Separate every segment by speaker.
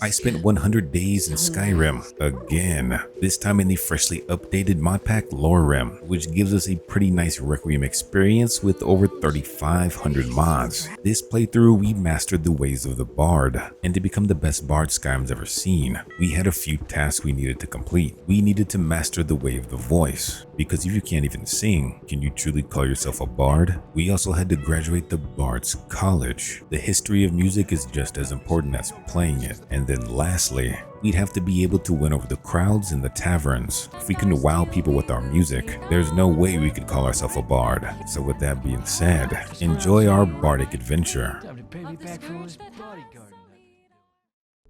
Speaker 1: I spent 100 days in Skyrim again, this time in the freshly updated mod pack Lorerim, which gives us a pretty nice Requiem experience with over 3,500 mods. This playthrough we mastered the ways of the Bard, and to become the best Bard Skyrim's ever seen, we had a few tasks we needed to complete. We needed to master the way of the voice, because if you can't even sing, can you truly call yourself a Bard? We also had to graduate the Bard's College. The history of music is just as important as playing it. And then lastly, we'd have to be able to win over the crowds in the taverns. If we couldn't wow people with our music, there's no way we could call ourselves a bard. So with that being said, enjoy our bardic adventure.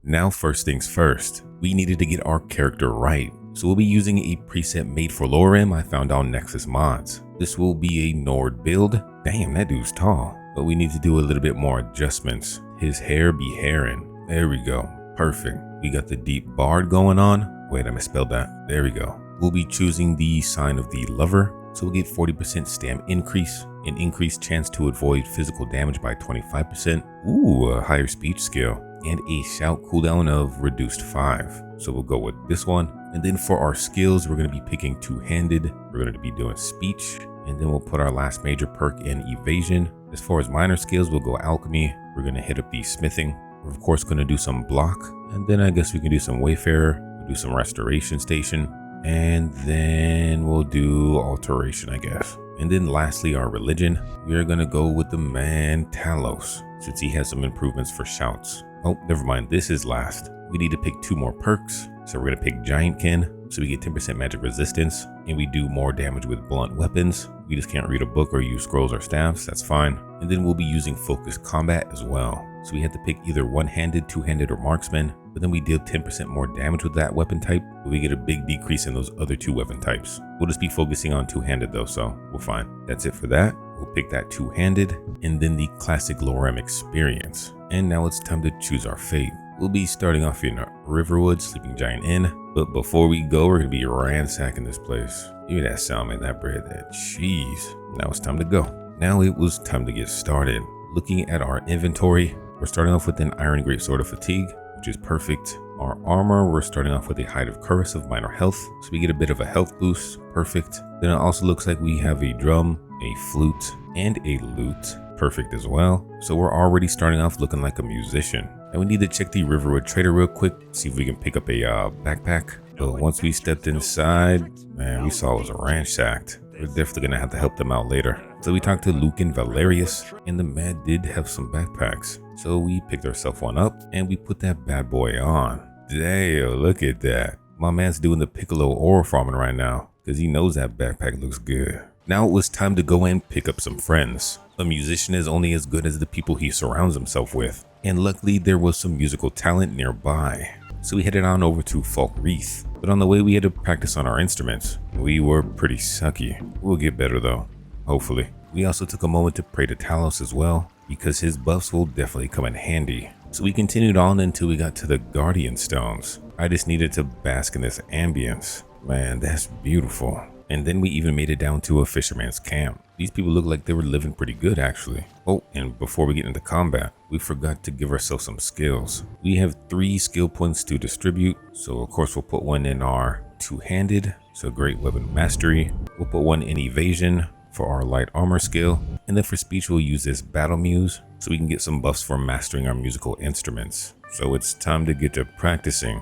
Speaker 1: Now first things first, we needed to get our character right. So we'll be using a preset made for Lorerim I found on Nexus Mods. This will be a Nord build. Damn, that dude's tall. But we need to do a little bit more adjustments. His hair be hairing. There we go. Perfect. We got the deep bard going on. Wait, I misspelled that. There we go. We'll be choosing the sign of the lover. So we'll get 40% stam increase, an increased chance to avoid physical damage by 25%. Ooh, a higher speech skill, and a shout cooldown of reduced 5. So we'll go with this one. And then for our skills, we're going to be picking two-handed. We're going to be doing speech. And then we'll put our last major perk in evasion. As far as minor skills, we'll go alchemy. We're going to hit up the smithing. We're of course going to do some block, and then I guess we can do some wayfarer. We'll do some restoration station, and then we'll do alteration, I guess. And then lastly, our religion. We are going to go with the man Talos, since he has some improvements for shouts. Oh, never mind, this is last. We need to pick 2 more perks. So we're going to pick Giantkin, so we get 10% magic resistance, and we do more damage with blunt weapons. We just can't read a book or use scrolls or staffs, that's fine. And then we'll be using focused combat as well. So we had to pick either one-handed, two-handed, or marksman, but then we deal 10% more damage with that weapon type, but we get a big decrease in those other 2 weapon types. We'll just be focusing on two-handed though, so we're fine. That's it for that. We'll pick that two-handed, and then the classic Lorerim experience. And now it's time to choose our fate. We'll be starting off in Riverwood, Sleeping Giant Inn, but before we go, we're gonna be ransacking this place. Give me that salmon, that bread, that cheese. Now it's time to go. Now it was time to get started. Looking at our inventory, we're starting off with an Iron Greatsword of Fatigue, which is perfect. Our armor, we're starting off with a Hide of Curse of minor health, so we get a bit of a health boost, perfect. Then it also looks like we have a drum, a flute, and a lute, perfect as well. So we're already starting off looking like a musician. And we need to check the Riverwood Trader real quick, see if we can pick up a backpack. But once we stepped inside, man, we saw it was ransacked. We're definitely gonna have to help them out later. So we talked to Luke and Valerius, and the man did have some backpacks. So we picked ourselves one up, and we put that bad boy on. Damn, look at that. My man's doing the piccolo ore farming right now, because he knows that backpack looks good. Now it was time to go and pick up some friends. A musician is only as good as the people he surrounds himself with. And luckily there was some musical talent nearby. So we headed on over to Falk Wreath. But on the way we had to practice on our instruments. We were pretty sucky. We'll get better though, hopefully. We also took a moment to pray to Talos as well, because his buffs will definitely come in handy. So we continued on until we got to the Guardian Stones. I just needed to bask in this ambience. Man, that's beautiful. And then we even made it down to a fisherman's camp. These people look like they were living pretty good actually. Oh, and before we get into combat, we forgot to give ourselves some skills. We have 3 skill points to distribute. So of course we'll put one in our two-handed, so great weapon mastery. We'll put one in evasion for our light armor skill. And then for speech, we'll use this battle muse so we can get some buffs for mastering our musical instruments. So it's time to get to practicing.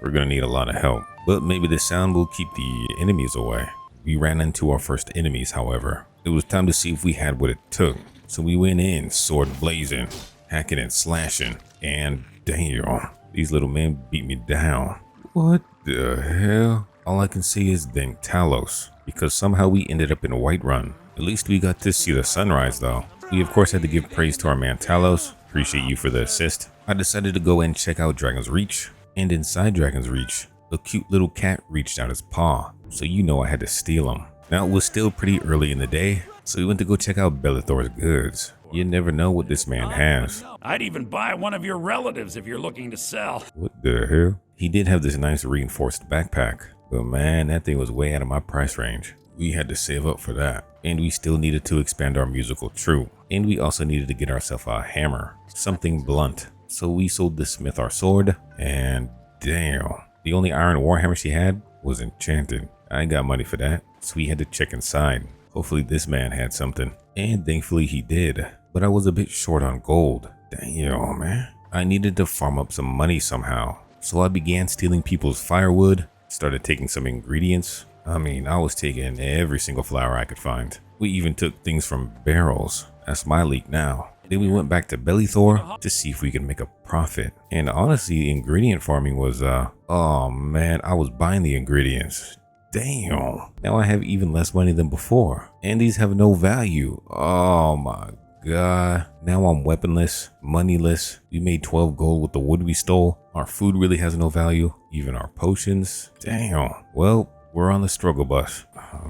Speaker 1: We're gonna need a lot of help, but maybe the sound will keep the enemies away. We ran into our first enemies, however. It was time to see if we had what it took. So we went in, sword blazing, hacking and slashing, and damn, these little men beat me down. What the hell? All I can say is thank Talos, because somehow we ended up in Whiterun. At least we got to see the sunrise though. We of course had to give praise to our man Talos. Appreciate you for the assist. I decided to go and check out Dragon's Reach. And inside Dragon's Reach, a cute little cat reached out his paw, so you know I had to steal him. Now it was still pretty early in the day, so we went to go check out Bellathor's goods. You never know what this man has.
Speaker 2: I'd even buy one of your relatives if you're looking to sell.
Speaker 1: What the hell? He did have this nice reinforced backpack, but man, that thing was way out of my price range. We had to save up for that. and we still needed to expand our musical troupe. And we also needed to get ourselves a hammer, something blunt. So we sold the smith our sword, and damn, the only iron warhammer she had was enchanted. I ain't got money for that, so we had to check inside. Hopefully this man had something, and thankfully he did, but I was a bit short on gold. Damn, man. I needed to farm up some money somehow, so I began stealing people's firewood, started taking some ingredients. I mean, I was taking every single flower I could find. We even took things from barrels. That's my leak now. Then we went back to Bellythor to see if we could make a profit. And honestly, ingredient farming was, oh man, I was buying the ingredients. Damn. Now I have even less money than before. And these have no value. Oh my God. Now I'm weaponless, moneyless. We made 12 gold with the wood we stole. Our food really has no value. Even our potions. Damn. Well, we're on the struggle bus,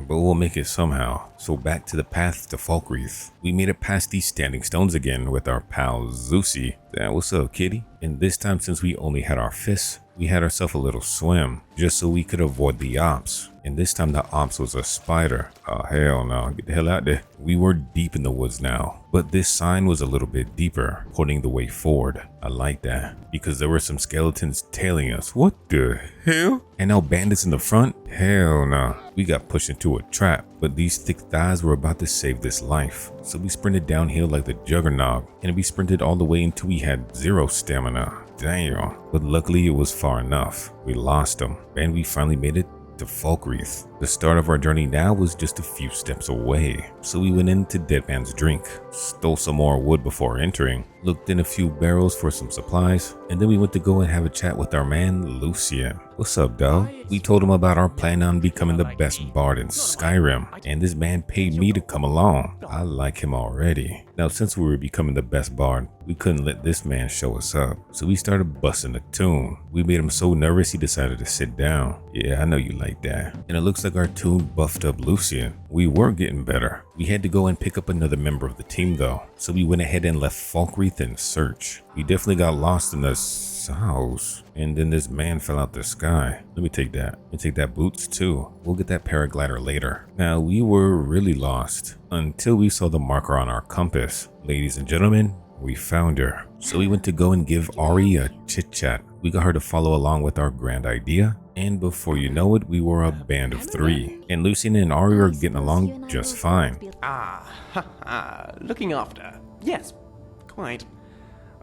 Speaker 1: but we'll make it somehow. So back to the path to Falkreath. We made it past these standing stones again with our pal Boozy. Damn, what's up, kitty? And this time, since we only had our fists, we had ourselves a little swim, just so we could avoid the ops. And this time the ops was a spider. Oh hell no, get the hell out there. We were deep in the woods now, but this sign was a little bit deeper, pointing the way forward. I like that, because there were some skeletons tailing us. What the hell? And now bandits in the front? Hell no. We got pushed into a trap, but these thick thighs were about to save this life. So we sprinted downhill like the juggernaut, and we sprinted all the way until we had 0 stamina. Damn. But luckily it was far enough. We lost them, and we finally made it to Falkreath. The start of our journey now was just a few steps away, so we went into Dead Man's Drink, stole some more wood before entering, looked in a few barrels for some supplies, and then we went to go and have a chat with our man Lucien. What's up, dog? We told him about our plan on becoming the best bard in Skyrim, and this man paid me to come along. I like him already. Now, since we were becoming the best bard, we couldn't let this man show us up, so we started busting a tune. We made him so nervous he decided to sit down. Yeah, I know you like that. And it looks like our tune buffed up Lucien. We were getting better. We had to go and pick up another member of the team though, so we went ahead and left Falkreath in search. We definitely got lost in the house, and then this man fell out the sky. Let me take that. Let me take that boots too. We'll get that paraglider later. Now, we were really lost until we saw the marker on our compass. Ladies and gentlemen, we found her. So we went to go and give Ari a chit chat. We got her to follow along with our grand idea, and before you know it, we were a band of 3. And Lucien and Ari are getting along just fine.
Speaker 3: Looking after. Yes, quite.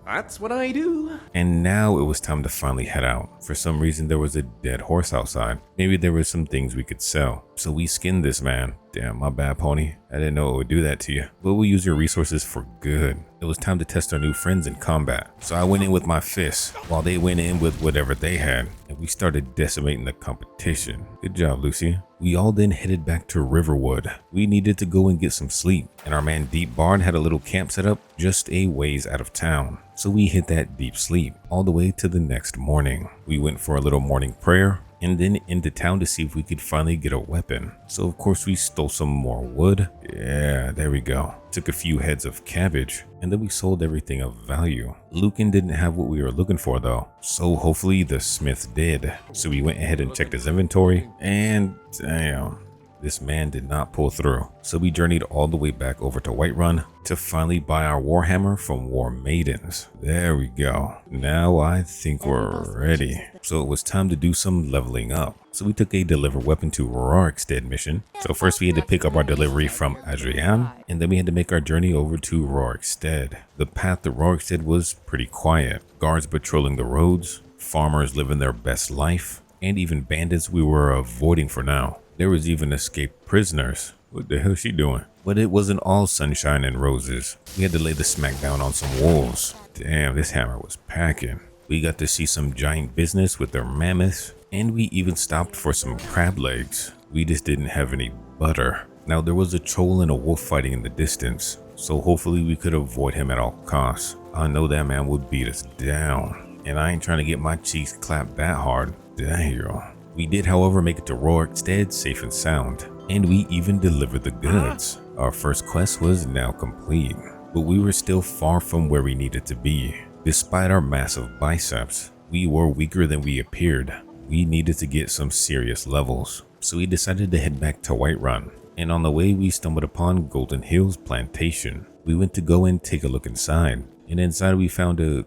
Speaker 3: That's what I do.
Speaker 1: And now it was time to finally head out. For some reason, there was a dead horse outside. Maybe there were some things we could sell. So we skinned this man. Damn, my bad, pony. I didn't know it would do that to you. But we'll use your resources for good. It was time to test our new friends in combat. So I went in with my fists, while they went in with whatever they had. And we started decimating the competition. Good job, Lucy. We all then headed back to Riverwood. We needed to go and get some sleep. And our man Deep Bard had a little camp set up just a ways out of town. So we hit that deep sleep all the way to the next morning. We went for a little morning prayer, and then into town to see if we could finally get a weapon. So of course we stole some more wood. Yeah, there we go. Took a few heads of cabbage, and then we sold everything of value. Lucan didn't have what we were looking for though, so hopefully the smith did. So we went ahead and checked his inventory, and damn, this man did not pull through. So we journeyed all the way back over to Whiterun to finally buy our warhammer from War Maidens. There we go. Now I think we're ready. So it was time to do some leveling up. So we took a deliver weapon to Rorikstead mission. So first we had to pick up our delivery from Adrian, and then we had to make our journey over to Rorikstead. The path to Rorikstead was pretty quiet. Guards patrolling the roads, farmers living their best life, and even bandits we were avoiding for now. There was even escaped prisoners. What the hell is she doing? But it wasn't all sunshine and roses. We had to lay the smack down on some wolves. Damn, this hammer was packing. We got to see some giant business with their mammoths, and we even stopped for some crab legs. We just didn't have any butter. Now there was a troll and a wolf fighting in the distance, so hopefully we could avoid him at all costs. I know that man would beat us down, and I ain't trying to get my cheeks clapped that hard. Damn. We did, however, make it to Rorikstead safe and sound, and we even delivered the goods. Our first quest was now complete, but we were still far from where we needed to be. Despite our massive biceps, we were weaker than we appeared. We needed to get some serious levels, so we decided to head back to Whiterun. and on the way we stumbled upon Golden Hills Plantation. We went to go and take a look inside, and inside we found a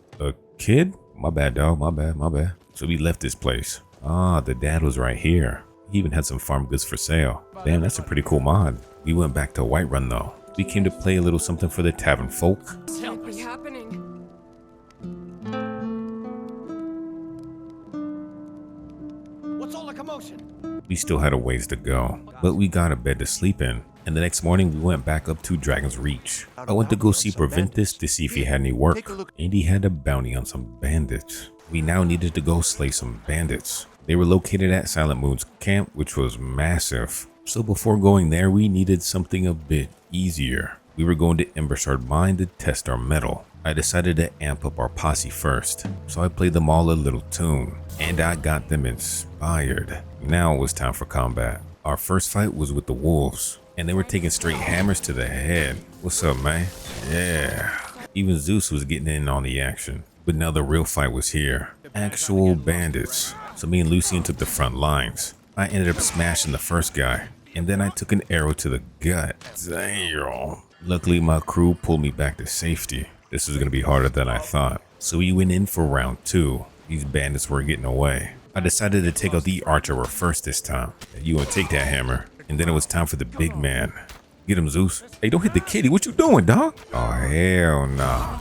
Speaker 1: kid? My bad, dog, my bad. So we left this place. Ah, the dad was right here. He even had some farm goods for sale. Damn, that's a pretty cool mod. We went back to Whiterun though. We came to play a little something for the tavern folk.
Speaker 4: Can't be happening.
Speaker 5: What's all the commotion?
Speaker 1: We still had a ways to go, but we got a bed to sleep in. And the next morning we went back up to Dragon's Reach. I went to go see Preventus to see if he had any work, and he had a bounty on some bandits. We now needed to go slay some bandits. They were located at Silent Moon's camp, which was massive. So before going there, we needed something a bit easier. We were going to Embershard Mine to test our metal. I decided to amp up our posse first, so I played them all a little tune, and I got them inspired. Now it was time for combat. Our first fight was with the wolves, and they were taking straight hammers to the head. What's up, man? Yeah. Even Zeus was getting in on the action. But now the real fight was here. Actual bandits. So me and Lucian took the front lines. I ended up smashing the first guy, and then I took an arrow to the gut. Damn. Luckily my crew pulled me back to safety. This was gonna be harder than I thought. So we went in for round 2. These bandits were getting away. I decided to take out the archer first this time. You wanna take that hammer. And then it was time for the big man. Get him, Zeus. Hey, don't hit the kitty. What you doing, dog? Oh, hell nah.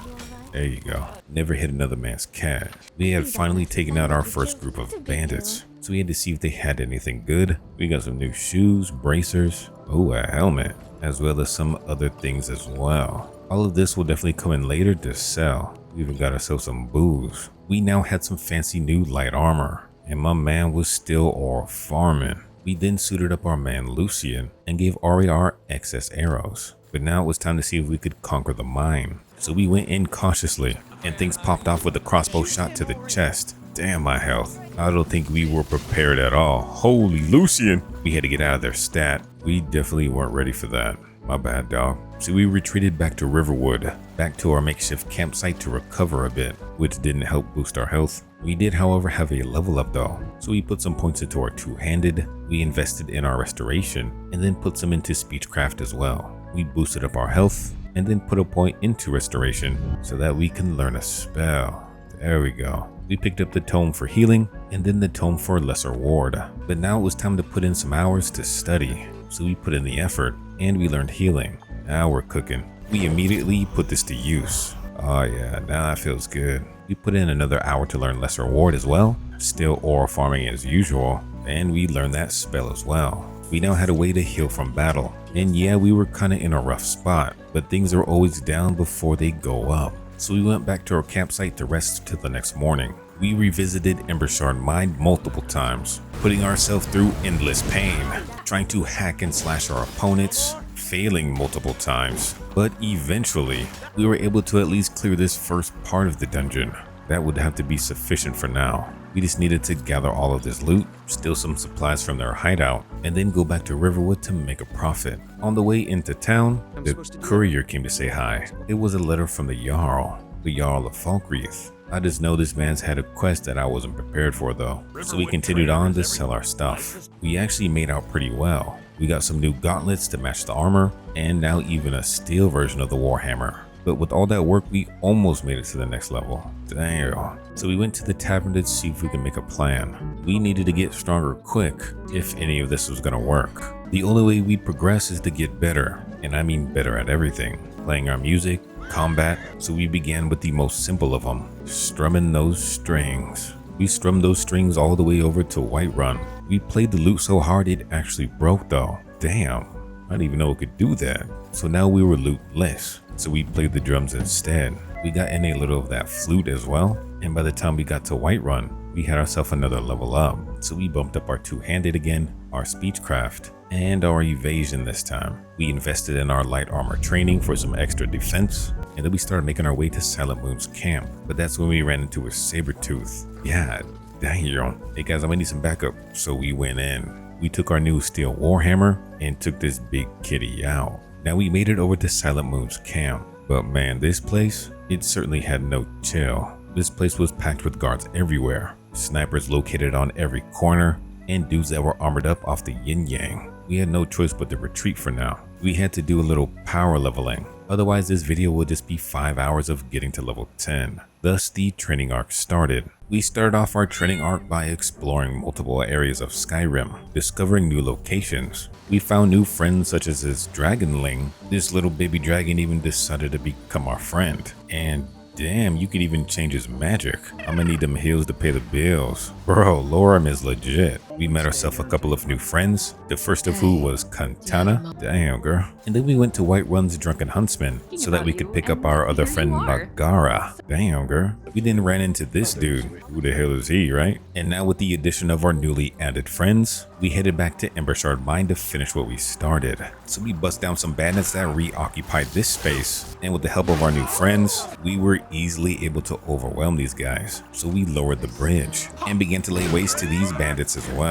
Speaker 1: There you go. Never hit another man's cat. We had finally taken out our first group of bandits, so we had to see if they had anything good. We got some new shoes, bracers, oh, a helmet, as well as some other things as well. All of this will definitely come in later to sell. We even got ourselves some booze. We now had some fancy new light armor, and my man was still all farming. We then suited up our man Lucian and gave Ari our excess arrows. But now it was time to see if we could conquer the mine. So we went in cautiously, and things popped off with a crossbow shot to the chest. Damn my health. I don't think we were prepared at all. Holy Lucian! We had to get out of their stat. We definitely weren't ready for that. My bad, dog. So we retreated back to Riverwood, back to our makeshift campsite to recover a bit, which didn't help boost our health. We did, however, have a level up though, so we put some points into our two-handed, we invested in our restoration, and then put some into speechcraft as well. We boosted up our health, and then put a point into restoration, so that we can learn a spell. There we go. We picked up the tome for healing, and then the tome for lesser ward. But now it was time to put in some hours to study, so we put in the effort, and we learned healing. Now we're cooking. We immediately put this to use. Oh yeah, now that feels good. We put in another hour to learn lesser ward as well, still ore farming as usual, and we learned that spell as well. We now had a way to heal from battle, and yeah, we were kinda in a rough spot, but things are always down before they go up. So we went back to our campsite to rest till the next morning. We revisited Embershard Mine multiple times, putting ourselves through endless pain, trying to hack and slash our opponents, failing multiple times, but eventually we were able to at least clear this first part of the dungeon. That would have to be sufficient for now. We just needed to gather all of this loot, steal some supplies from their hideout, and then go back to Riverwood to make a profit. On the way into town, the courier came to say hi. It was a letter from the Jarl of Falkreath. I just know this man's had a quest that I wasn't prepared for though, so we continued on to sell our stuff. We actually made out pretty well. We got some new gauntlets to match the armor, and now even a steel version of the Warhammer. But with all that work, we almost made it to the next level. Damn. So we went to the tavern to see if we could make a plan. We needed to get stronger quick, if any of this was gonna work. The only way we progress is to get better, and I mean better at everything. Playing our music, combat, so we began with the most simple of them, strumming those strings. We strummed those strings all the way over to Whiterun. We played the lute so hard it actually broke though. Damn, I didn't even know it could do that. So now we were luteless, so we played the drums instead. We got in a little of that flute as well, and by the time we got to Whiterun, we had ourselves another level up. So we bumped up our two-handed again, our speechcraft, and our evasion this time. We invested in our light armor training for some extra defense, and then we started making our way to Silent Moon's camp. But that's when we ran into a saber-tooth. Yeah, damn. Hey guys, I might need some backup. So we went in. We took our new steel warhammer and took this big kitty out. Now we made it over to Silent Moon's camp. But man, this place, it certainly had no chill. This place was packed with guards everywhere, snipers located on every corner, and dudes that were armored up off the yin yang. we had no choice but to retreat for now. We had to do a little power leveling. Otherwise, this video will just be 5 hours of getting to level 10. Thus, the training arc started. We started off our training arc by exploring multiple areas of Skyrim, discovering new locations. We found new friends such as this dragonling. This little baby dragon even decided to become our friend. And damn, you could even change his magic. I'm gonna need them heals to pay the bills. Bro, Lorerim is legit. We met ourselves a couple of new friends, the first of who was Kantana. Damn, girl. And then we went to Whiterun's Drunken Huntsman so that we could pick up our other friend Nagara. Damn, girl. We then ran into this dude. Who the hell is he, right? And now with the addition of our newly added friends, we headed back to Embershard Mine to finish what we started. So we bust down some bandits that reoccupied this space, and with the help of our new friends, we were easily able to overwhelm these guys. So we lowered the bridge and began to lay waste to these bandits as well.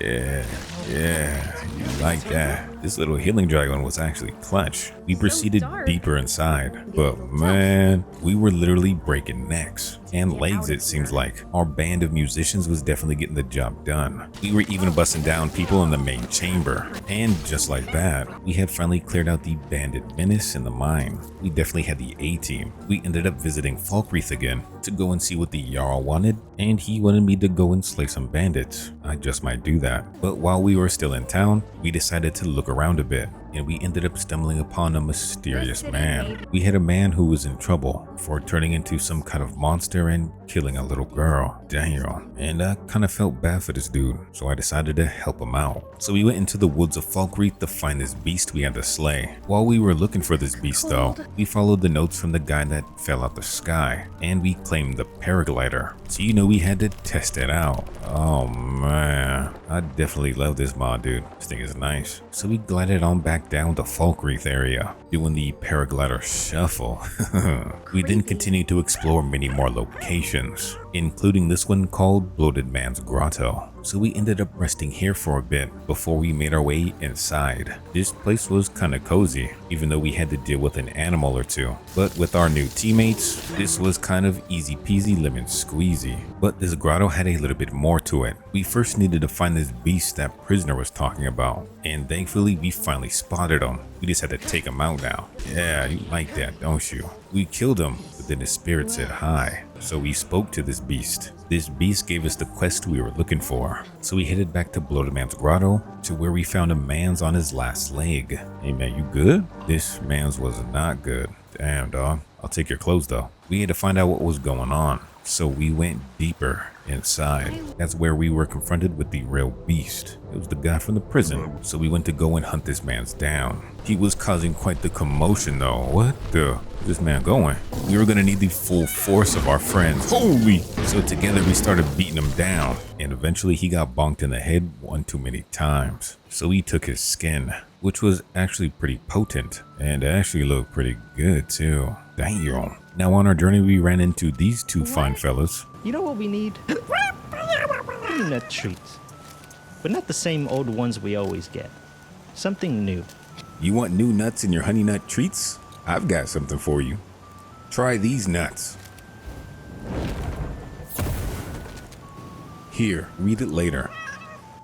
Speaker 1: Yeah, you like that. This little healing dragon was actually clutch. We proceeded deeper inside, but man, we were literally breaking necks and legs. It seems like our band of musicians was definitely getting the job done. We were even busting down people in the main chamber, and just like that, we had finally cleared out the bandit menace in the mine. We definitely had the A-team. We ended up visiting Falkreath again to go and see what the Jarl wanted, and he wanted me to go and slay some bandits. I just might do that. But while we were still in town, we decided to look around a bit, and we ended up stumbling upon a mysterious man. We had a man who was in trouble for turning into some kind of monster and killing a little girl. Damn. And I kind of felt bad for this dude, so I decided to help him out. So we went into the woods of Falkreath to find this beast we had to slay. While we were looking for this beast though, we followed the notes from the guy that fell out the sky, and we claimed the paraglider. So you know we had to test it out. Oh man, I definitely love this mod, dude. This thing is nice. So we glided on back down to Falkreath area, doing the paraglider shuffle. We then continued to explore many more locations, including this one called Bloated Man's Grotto. So we ended up resting here for a bit before we made our way inside. This place was kind of cozy, even though we had to deal with an animal or two. But with our new teammates, this was kind of easy peasy lemon squeezy. But this grotto had a little bit more to it. We first needed to find this beast that prisoner was talking about, and thankfully we finally spotted him. We just had to take him out now. Yeah, you like that, don't you? We killed him, but then his spirit said hi. So we spoke to this beast. This beast gave us the quest we were looking for. So we headed back to Bloated Man's Grotto to where we found a man's on his last leg. Hey man, you good? This man's was not good. Damn dog. I'll take your clothes though. We had to find out what was going on. So we went deeper inside. That's where we were confronted with the real beast. It was the guy from the prison. So we went to go and hunt this man's down. He was causing quite the commotion though. What the? Where's this man going? We were gonna need the full force of our friends. Holy! So together we started beating him down, and eventually he got bonked in the head one too many times. So we took his skin, which was actually pretty potent and actually looked pretty good too. Damn. Now on our journey we ran into these two fine fellas.
Speaker 4: You know what we need? Nut treats. But not the same old ones we always get. Something new.
Speaker 1: You want new nuts in your honey nut treats? I've got something for you. Try these nuts. Here, read it later.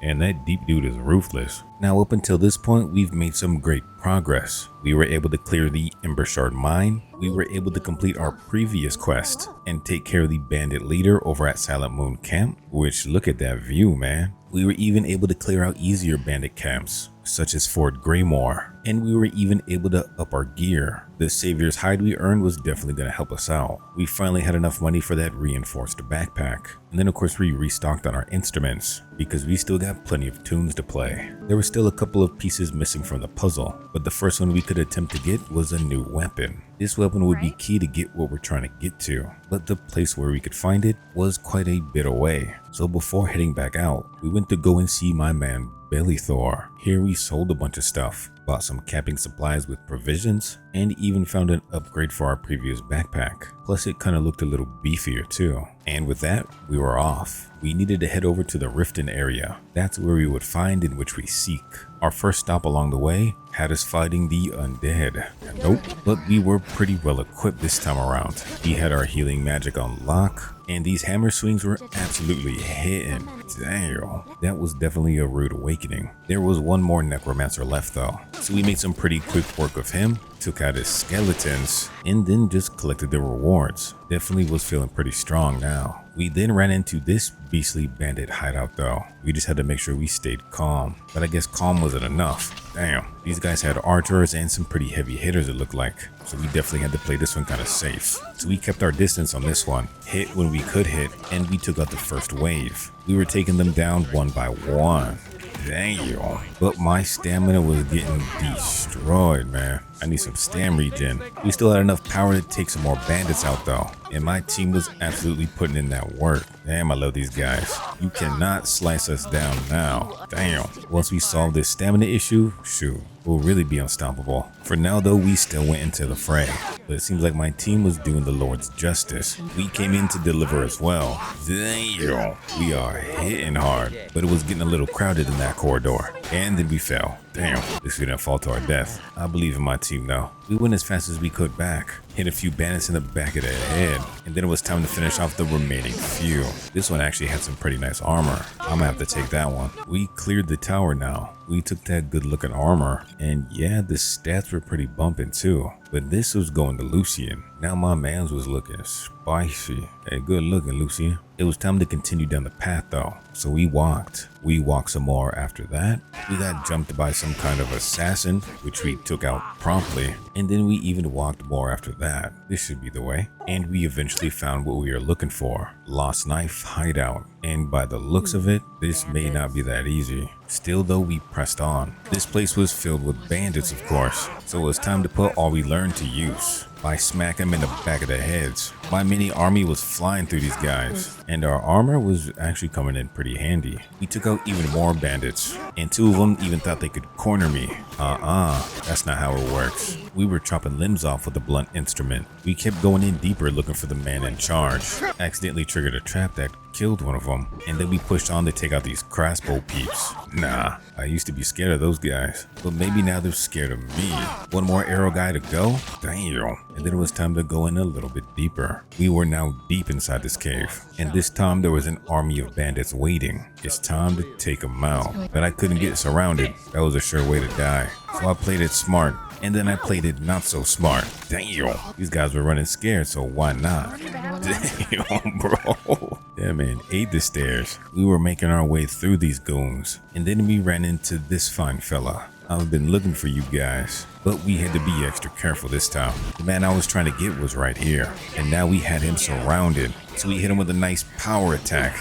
Speaker 1: And that deep dude is ruthless. Now up until this point, we've made some great progress. We were able to clear the Embershard Mine. We were able to complete our previous quest and take care of the bandit leader over at Silent Moon Camp, which look at that view, man. We were even able to clear out easier bandit camps, such as Fort Greymoor, and we were even able to up our gear. The Savior's Hide we earned was definitely going to help us out. We finally had enough money for that reinforced backpack. And then of course we restocked on our instruments, because we still got plenty of tunes to play. There were still a couple of pieces missing from the puzzle, but the first one we could attempt to get was a new weapon. This weapon would be key to get what we're trying to get to, but the place where we could find it was quite a bit away. So before heading back out, we went to go and see my man Bellythor. Here we sold a bunch of stuff, bought some camping supplies with provisions, and even found an upgrade for our previous backpack. Plus it kind of looked a little beefier too. And with that, we were off. We needed to head over to the Riften area. That's where we would find in which we seek. Our first stop along the way had us fighting the undead. Nope, but we were pretty well equipped this time around. We had our healing magic on lock, and these hammer swings were absolutely hitting. Damn, that was definitely a rude awakening. There was one one more necromancer left though. So we made some pretty quick work of him, took out his skeletons, and then just collected the rewards. Definitely was feeling pretty strong now. We then ran into this beastly bandit hideout though. We just had to make sure we stayed calm, but I guess calm wasn't enough. Damn, these guys had archers and some pretty heavy hitters it looked like. So we definitely had to play this one kind of safe. So we kept our distance on this one, hit when we could hit, and we took out the first wave. We were taking them down one by one. Damn, but my stamina was getting destroyed, man. I need some stam regen. We still had enough power to take some more bandits out though, and my team was absolutely putting in that work. Damn, I love these guys. You cannot slice us down now. Damn. Once we solve this stamina issue, shoot, we'll really be unstoppable. For now though, we still went into the fray, but it seems like my team was doing the Lord's justice. We came in to deliver as well. Damn, we are hitting hard, but it was getting a little crowded in that corridor, and then we fell. Damn, this we didn't fall to our death. I believe in my team though. We went as fast as we could back, hit a few bandits in the back of the head, and then it was time to finish off the remaining few. This one actually had some pretty nice armor. I'm gonna have to take that one. We cleared the tower now. We took that good looking armor, and yeah, the stats were pretty bumping too. But this was going to Lucian. Now my mans was looking spicy. Hey, good looking, Lucian. It was time to continue down the path though, so we walked. We walked some more after that. We got jumped by some kind of assassin, which we took out promptly, and then we even walked more after that. This should be the way. And we eventually found what we were looking for, Lost Knife Hideout. And by the looks of it, this may not be that easy. Still though, we pressed on. This place was filled with bandits, of course, so it was time to put all we learned to use by smacking them in the back of the heads. My mini army was flying through these guys, and our armor was actually coming in pretty handy. We took out even more bandits, and two of them even thought they could corner me. That's not how it works. We were chopping limbs off with a blunt instrument. We kept going in deeper looking for the man in charge. Accidentally triggered a trap that killed one of them, and then we pushed on to take out these crossbow peeps. Nah, I used to be scared of those guys, but maybe now they're scared of me. One more arrow guy to go? Damn. And then it was time to go in a little bit deeper. We were now deep inside this cave, and this time there was an army of bandits waiting. It's time to take them out, but I couldn't get surrounded. That was a sure way to die. So I played it smart, and then I played it not so smart. Damn, these guys were running scared, so why not? Damn, bro. That man ate the stairs. We were making our way through these goons, and then we ran into this fine fella. I've been looking for you guys, but we had to be extra careful this time. The man I was trying to get was right here, and now we had him surrounded. So we hit him with a nice power attack.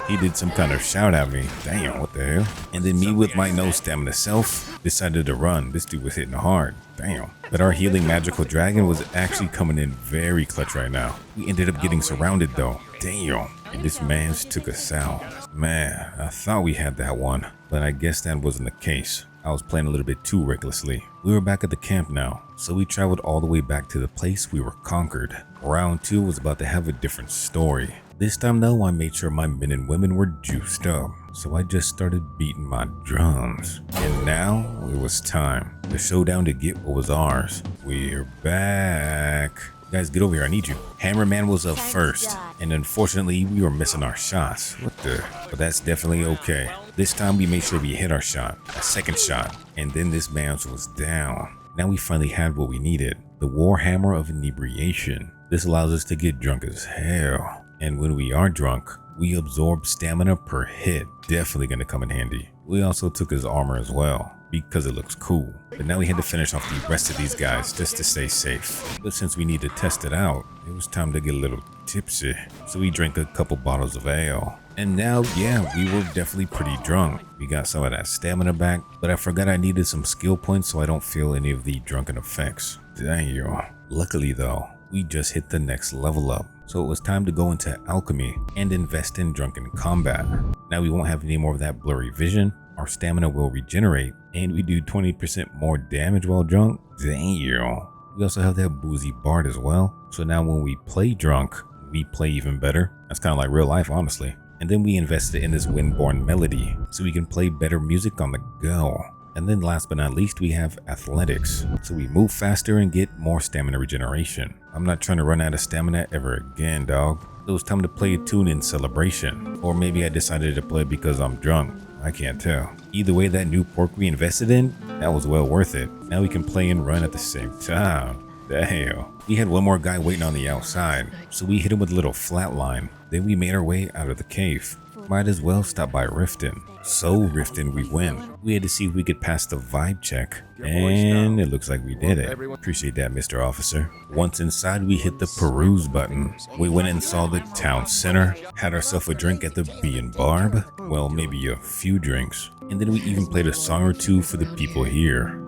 Speaker 1: He did some kind of shout at me. Damn, what the hell? And then me with my no stamina self decided to run. This dude was hitting hard. Damn. But our healing magical dragon was actually coming in very clutch right now. We ended up getting surrounded though. Damn. And this man's took us out. Man, I thought we had that one, but I guess that wasn't the case. I was playing a little bit too recklessly. We were back at the camp now, so we traveled all the way back to the place we were conquered. Round 2 was about to have a different story. This time though, I made sure my men and women were juiced up, so I just started beating my drums. And now it was time. The showdown to get what was ours. We're back. Guys, get over here, I need you. Hammerman was up first, and unfortunately we were missing our shots. What the? But that's definitely okay. This time we made sure we hit our shot, a second shot, and then this man's was down. Now we finally had what we needed, the Warhammer of Inebriation. This allows us to get drunk as hell, and when we are drunk, we absorb stamina per hit. Definitely gonna come in handy. We also took his armor as well, because it looks cool. But now we had to finish off the rest of these guys just to stay safe. But since we need to test it out, it was time to get a little tipsy. So we drank a couple bottles of ale. And now, yeah, we were definitely pretty drunk. We got some of that stamina back, but I forgot I needed some skill points so I don't feel any of the drunken effects. Damn. Luckily though, we just hit the next level up. So it was time to go into alchemy and invest in drunken combat. Now we won't have any more of that blurry vision. Our stamina will regenerate, and we do 20% more damage while drunk. Damn. We also have that Boozy Bard as well. So now when we play drunk, we play even better. That's kind of like real life, honestly. And then we invested in this Windborn Melody, so we can play better music on the go. And then last but not least, we have athletics, so we move faster and get more stamina regeneration. I'm not trying to run out of stamina ever again, dog. It was time to play a tune in celebration. Or maybe I decided to play because I'm drunk. I can't tell. Either way, that new pork we invested in, that was well worth it. Now we can play and run at the same time. Damn. We had one more guy waiting on the outside, so we hit him with a little flatline. Then we made our way out of the cave. Might as well stop by Riften. So Riften we went. We had to see if we could pass the vibe check, and it looks like we did it. Appreciate that, Mr. Officer. Once inside, we hit the peruse button. We went and saw the town center, had ourselves a drink at the Bee and Barb, well, maybe a few drinks, and then we even played a song or two for the people here.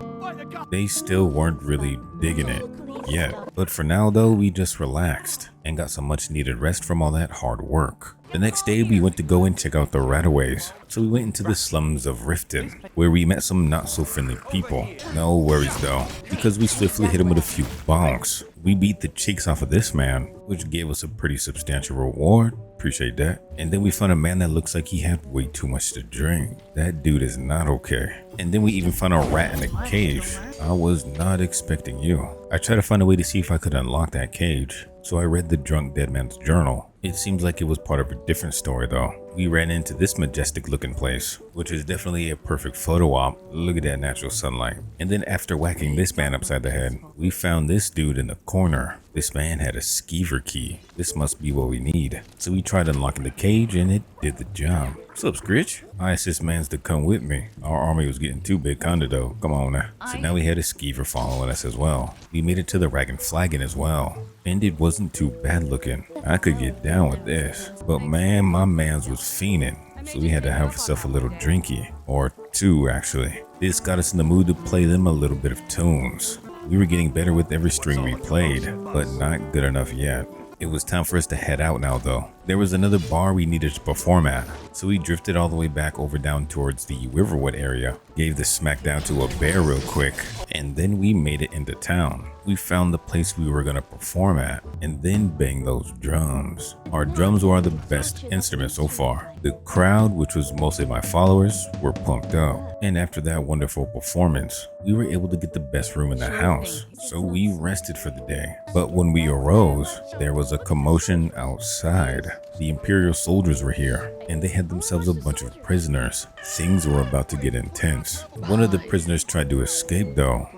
Speaker 1: They still weren't really digging it yet, but for now though, we just relaxed and got some much needed rest from all that hard work. The next day, we went to go and check out the Rataways. So we went into the slums of Riften, where we met some not so friendly people. No worries though, because we swiftly hit him with a few bonks. We beat the cheeks off of this man, which gave us a pretty substantial reward. Appreciate that. And then we found a man that looks like he had way too much to drink. That dude is not okay. And then we even found a rat in a cage. I was not expecting you. I tried to find a way to see if I could unlock that cage. So I read the drunk dead man's journal. It seems like it was part of a different story though. We ran into this majestic looking place, which is definitely a perfect photo op. Look at that natural sunlight. And then after whacking this man upside the head, we found this dude in the corner. This man had a skeever key. This must be what we need. So we tried unlocking the cage and it did the job. What's up, Scritch? I asked this man's to come with me. Our army was getting too big kinda though. Come on now. So now we had a skeever following us as well. We made it to the Ragged Flagon as well. And it wasn't too bad looking. I could get down with this. But man, my mans was fiending. So we had to have ourselves a little drinky. Or two actually. This got us in the mood to play them a little bit of tunes. We were getting better with every string we played, but not good enough yet. It was time for us to head out now though. There was another bar we needed to perform at, so we drifted all the way back over down towards the Riverwood area, gave the smackdown to a bear real quick, and then we made it into town. We found the place we were gonna perform at, and then banged those drums. Our drums were the best instrument so far. The crowd, which was mostly my followers, were pumped up. And after that wonderful performance, we were able to get the best room in the house. So we rested for the day. But when we arose, there was a commotion outside. The Imperial soldiers were here, and they had themselves a bunch of prisoners. Things were about to get intense. One of the prisoners tried to escape though.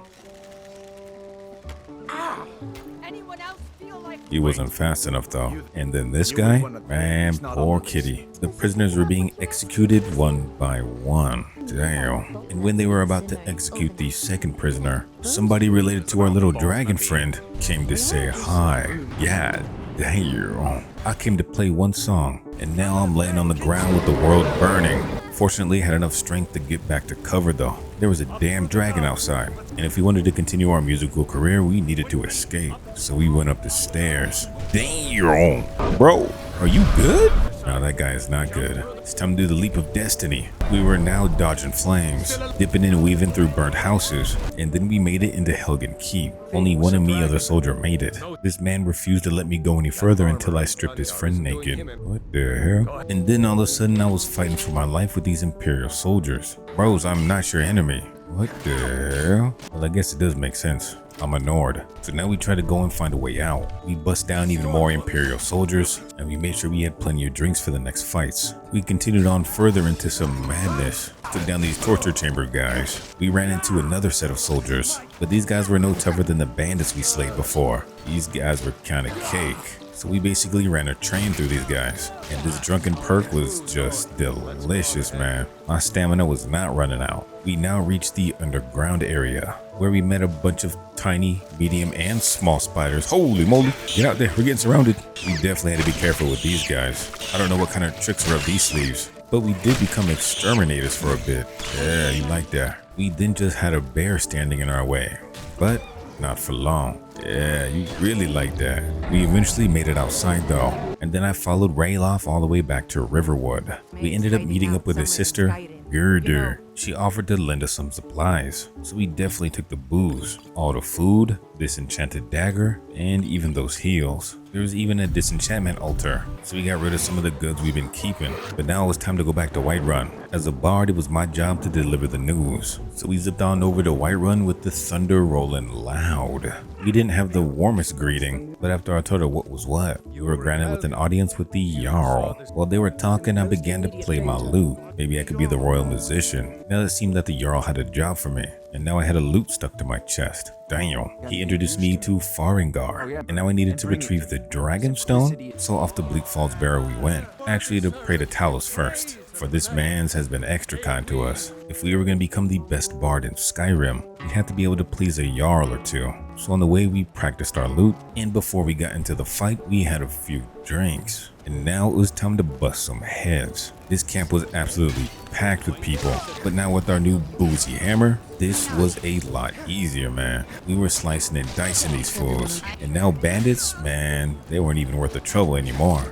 Speaker 1: He wasn't fast enough though. And then this guy, man, poor kitty. The prisoners were being executed one by one. Damn. And when they were about to execute the second prisoner, somebody related to our little dragon friend came to say hi. Yeah, damn. I came to play one song, and now I'm laying on the ground with the world burning. Fortunately, I had enough strength to get back to cover though. There was a damn dragon outside, and if we wanted to continue our musical career, we needed to escape. So we went up the stairs. Damn, bro, are you good? No, that guy is not good. It's time to do the leap of destiny. We were now dodging flames, dipping and weaving through burnt houses, and then we made it into Helgen Keep. Only one of me other soldier made it. This man refused to let me go any further until I stripped his friend naked. What the hell? And then all of a sudden I was fighting for my life with these Imperial soldiers. Bros, I'm not your enemy. What the hell? Well, I guess it does make sense. I'm a Nord. So now we try to go and find a way out. We bust down even more Imperial soldiers, and we made sure we had plenty of drinks for the next fights. We continued on further into some madness. Took down these torture chamber guys. We ran into another set of soldiers, but these guys were no tougher than the bandits we slayed before. These guys were kind of cake. So we basically ran a train through these guys, and this drunken perk was just delicious, man. My stamina was not running out. We now reached the underground area, where we met a bunch of tiny, medium, and small spiders. Holy moly, get out there, we're getting surrounded. We definitely had to be careful with these guys. I don't know what kind of tricks are up these sleeves, but we did become exterminators for a bit. Yeah, you like that. We then just had a bear standing in our way, but not for long. Yeah, you really like that. We eventually made it outside though, and then I followed Rayloff all the way back to Riverwood. We ended up meeting up with his sister, Gerdur. She offered to lend us some supplies, so we definitely took the booze, all the food, this enchanted dagger, and even those heals. There's even a disenchantment altar, so we got rid of some of the goods we've been keeping. But now it was time to go back to Whiterun. As a bard, it was my job to deliver the news. So we zipped on over to Whiterun with the thunder rolling loud. We didn't have the warmest greeting, but after I told her what was what, you were granted with an audience with the Jarl. While they were talking, I began to play my lute. Maybe I could be the royal musician. Now it seemed that the Jarl had a job for me, and now I had a lute stuck to my chest. Damn. He introduced me to Farengar, and now I needed to retrieve the Dragonstone, so off to Bleak Falls Barrow we went. Actually, to pray to Talos first, for this man's has been extra kind to us. If we were going to become the best bard in Skyrim, we had to be able to please a Jarl or two. So on the way we practiced our lute, and before we got into the fight we had a few drinks. And now it was time to bust some heads. This camp was absolutely packed with people, but now with our new Boozy hammer, this was a lot easier, man. We were slicing and dicing these fools, and now bandits, man, they weren't even worth the trouble anymore.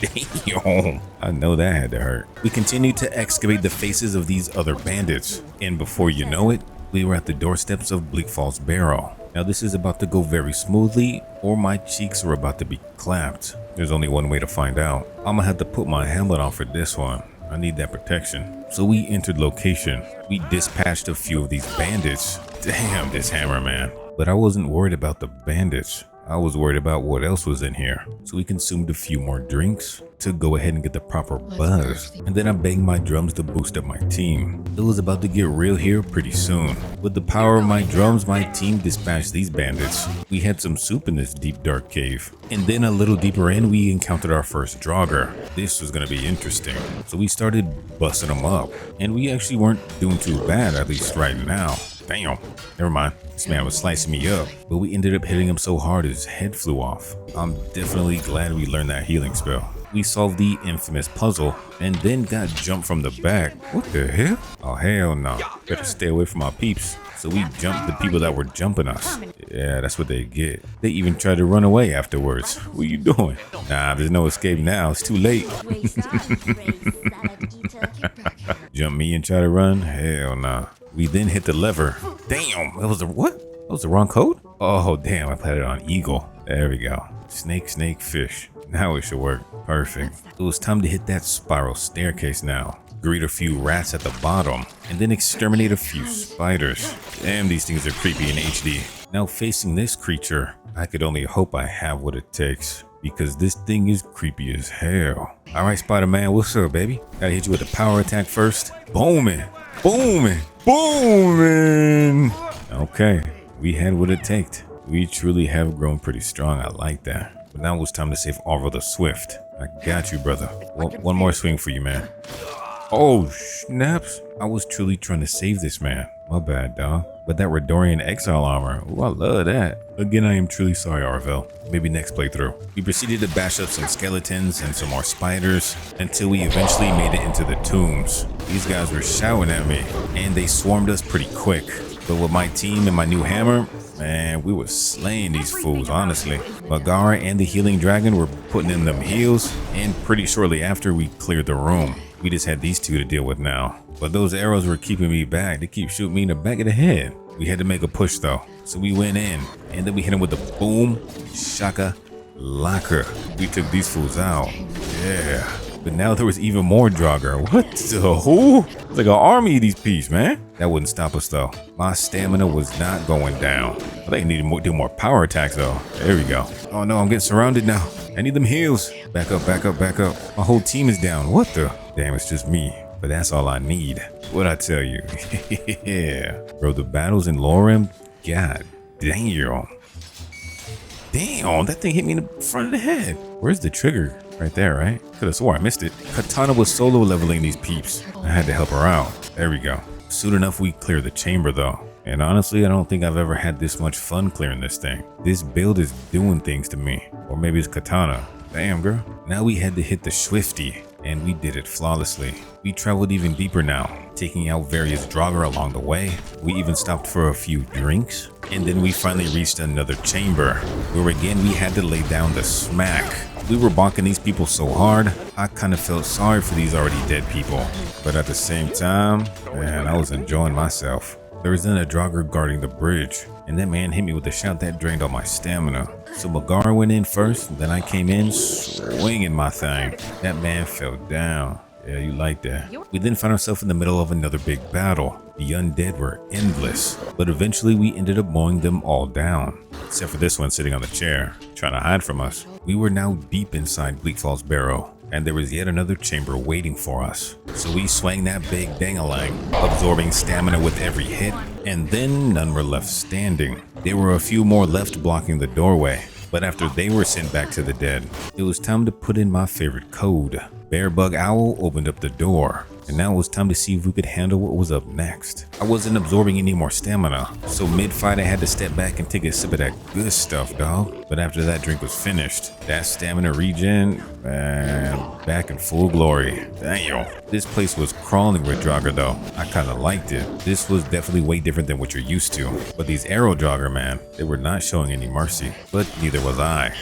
Speaker 1: Damn, I know that had to hurt. We continued to excavate the faces of these other bandits, and before you know it, we were at the doorsteps of Bleak Falls Barrow. Now this is about to go very smoothly, or my cheeks are about to be clapped. There's only one way to find out. I'm gonna have to put my helmet on for this one. I need that protection. So we entered location. We dispatched a few of these bandits. Damn, this hammer, man. But I wasn't worried about the bandits. I was worried about what else was in here. So we consumed a few more drinks to go ahead and get the proper buzz. And then I banged my drums to boost up my team. It was about to get real here pretty soon. With the power of my drums, my team dispatched these bandits. We had some soup in this deep dark cave. And then a little deeper in, we encountered our first Draugr. This was gonna be interesting. So we started busting them up. And we actually weren't doing too bad, at least right now. Damn, never mind. This man was slicing me up, but we ended up hitting him so hard his head flew off. I'm definitely glad we learned that healing spell. We solved the infamous puzzle and then got jumped from the back. What the hell? Oh, hell no. Better stay away from our peeps. So we jumped the people that were jumping us. Yeah, that's what they get. They even tried to run away afterwards. What are you doing? Nah, there's no escape now. It's too late. Jump me and try to run? Hell nah. We then hit the lever. Damn, that was the what? That was the wrong code? Oh, damn, I put it on eagle. There we go. Snake, snake, fish. Now it should work. Perfect. It was time to hit that spiral staircase now. Greet a few rats at the bottom, and then exterminate a few spiders. Damn, these things are creepy in HD. Now facing this creature, I could only hope I have what it takes, because this thing is creepy as hell. Alright, Spider-Man, what's up, baby? Gotta hit you with a power attack first. Booming, booming, booming. Okay, we had what it takes. We truly have grown pretty strong, I like that. But now it's time to save Arvel the Swift. I got you, brother. One more swing for you, man. Oh, snaps. I was truly trying to save this man. My bad, dog. But that Redorian exile armor, ooh, I love that. Again, I am truly sorry, Arvel. Maybe next playthrough. We proceeded to bash up some skeletons and some more spiders until we eventually made it into the tombs. These guys were shouting at me and they swarmed us pretty quick. But with my team and my new hammer, man, we were slaying these fools, honestly. Magara and the healing dragon were putting in them heals, and pretty shortly after we cleared the room. We just had these two to deal with now. But those arrows were keeping me back. They keep shooting me in the back of the head. We had to make a push though. So we went in, and then we hit them with the boom, shaka, laka. We took these fools out. Yeah. But now there was even more Draugr. What the who? It's like an army of these peeps, man. That wouldn't stop us though. My stamina was not going down. I think I need to do more power attacks though. There we go. Oh no, I'm getting surrounded now. I need them heals. Back up, back up, back up. My whole team is down. What the? Damn, it's just me. But that's all I need. What'd I tell you? Yeah. Bro, the battles in Lorerim, god damn. Damn, that thing hit me in the front of the head. Where's the trigger? Right there, right? Could have swore I missed it. Katana was solo leveling these peeps. I had to help her out. There we go. Soon enough, we cleared the chamber though. And honestly, I don't think I've ever had this much fun clearing this thing. This build is doing things to me. Or maybe it's Katana. Damn, girl. Now we had to hit the Swifty, and we did it flawlessly. We traveled even deeper now, taking out various Draugr along the way. We even stopped for a few drinks, and then we finally reached another chamber, where again we had to lay down the smack. We were bonking these people so hard, I kind of felt sorry for these already dead people. But at the same time, man, I was enjoying myself. There was then a Draugr guarding the bridge, and that man hit me with a shout that drained all my stamina. So Magara went in first, then I came in swinging my thing. That man fell down. Yeah, you like that. We then found ourselves in the middle of another big battle. The undead were endless, but eventually we ended up mowing them all down. Except for this one sitting on the chair, trying to hide from us. We were now deep inside Bleakfall's Barrow, and there was yet another chamber waiting for us. So we swang that big dangalang, absorbing stamina with every hit, and then none were left standing. There were a few more left blocking the doorway, but after they were sent back to the dead, it was time to put in my favorite code. Bearbug Owl opened up the door, and now it was time to see if we could handle what was up next. I wasn't absorbing any more stamina, so mid-fight I had to step back and take a sip of that good stuff, dog. But after that drink was finished, that stamina regen, man, back in full glory. Damn. This place was crawling with Draugr though. I kinda liked it. This was definitely way different than what you're used to. But these arrow Draugr, man, they were not showing any mercy, but neither was I.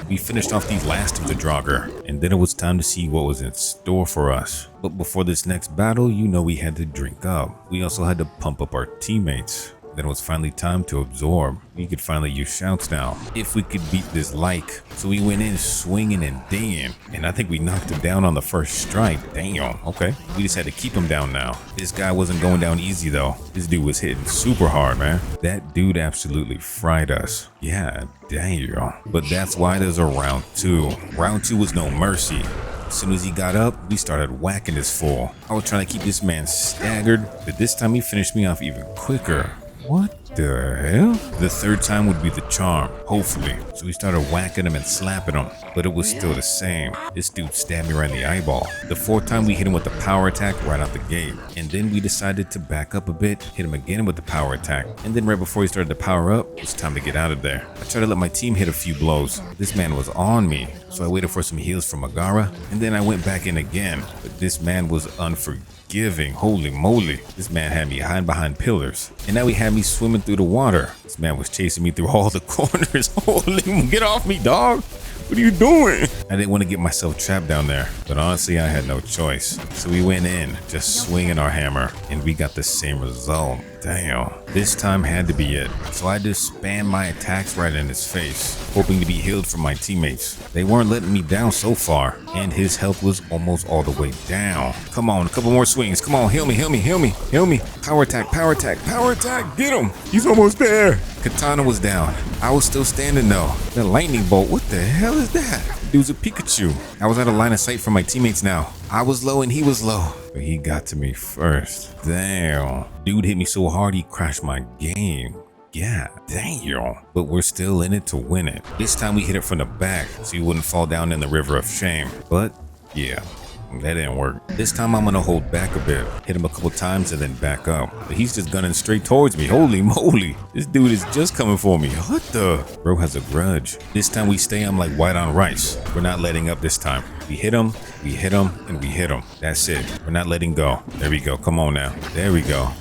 Speaker 1: We finished off the last of the Draugr, and then it was time to see what was in store for us. But before this next battle, you know we had to drink up. We also had to pump up our teammates. Then it was finally time to absorb. We could finally use shouts now, if we could beat this like. So we went in swinging and dinging, and I think we knocked him down on the first strike. Damn, okay. We just had to keep him down now. This guy wasn't going down easy though. This dude was hitting super hard, man. That dude absolutely fried us. Yeah, damn. But that's why there's a round 2. Round 2 was no mercy. As soon as he got up, we started whacking his fool. I was trying to keep this man staggered, but this time he finished me off even quicker. What the hell? The third time would be the charm, hopefully. So we started whacking him and slapping him, but it was still the same. This dude stabbed me right in the eyeball. The fourth time we hit him with the power attack right out the gate. And then we decided to back up a bit, hit him again with the power attack. And then right before he started to power up, it was time to get out of there. I tried to let my team hit a few blows. This man was on me. So I waited for some heals from Magara, and then I went back in again. But this man was unforgiving. Holy moly. This man had me hiding behind pillars. And now he had me swimming through the water. This man was chasing me through all the corners. Holy, get off me, dog. What are you doing? I didn't want to get myself trapped down there, but honestly, I had no choice. So we went in, just swinging our hammer, and we got the same result. Damn, this time had to be it. So I just spammed my attacks right in his face, hoping to be healed from my teammates. They weren't letting me down so far, and his health was almost all the way down. Come on, a couple more swings. Come on, heal me, heal me, heal me, heal me. Power attack, power attack, power attack. Get him. He's almost there. Katana was down. I was still standing though. The lightning bolt, what the hell is that? Dude's a Pikachu. I was out of line of sight from my teammates now. I was low and he was low, but he got to me first. Damn. Dude hit me so hard he crashed my game. Yeah, damn. But we're still in it to win it. This time we hit it from the back so he wouldn't fall down in the river of shame. But yeah, that didn't work. This time I'm gonna hold back a bit, hit him a couple times and then back up. But he's just gunning straight towards me. Holy moly. This dude is just coming for me. What the? Bro has a grudge. This time we stay him like white on rice. We're not letting up this time. We hit him, and we hit him. That's it. We're not letting go. There we go. Come on now. There we go.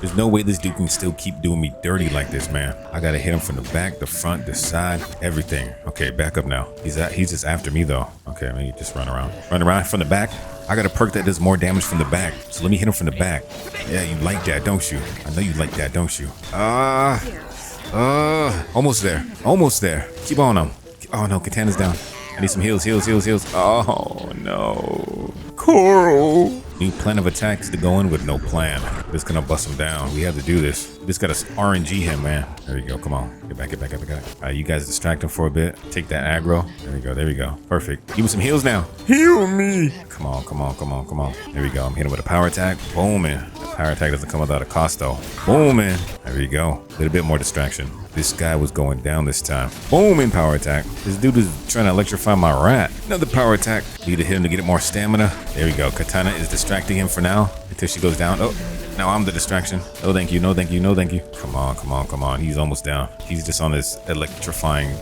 Speaker 1: There's no way this dude can still keep doing me dirty like this, man. I gotta hit him from the back, the front, the side, everything. Okay, back up now. He's just after me though. Okay, let me just run around. Run around from the back. I got a perk that does more damage from the back. So let me hit him from the back. Yeah, you like that, don't you? I know you like that, don't you? Almost there. Almost there. Keep on him. Oh no, Katana's down. I need some heals, heals, heals, heals. Oh no. Coral. New plan of attacks to go in with no plan. Just gonna bust him down. We have to do this. We just gotta RNG him, man. There you go. Come on. Get back, get back, get back, get back. All right, you guys distract him for a bit. Take that aggro. There we go. There we go. Perfect. Give me some heals now. Heal me. Come on, come on, come on, come on. There we go. I'm hitting with a power attack. Booming. Power attack doesn't come without a cost though. Booming. There we go. A little bit more distraction. This guy was going down this time. Booming power attack. This dude is trying to electrify my rat. Another power attack. Need to hit him to get it more stamina. There we go. Katana is distracting him for now until she goes down. Oh, now I'm the distraction. No, thank you. No, thank you. No, thank you. Come on, come on, come on. He's almost down. He's just on this electrifying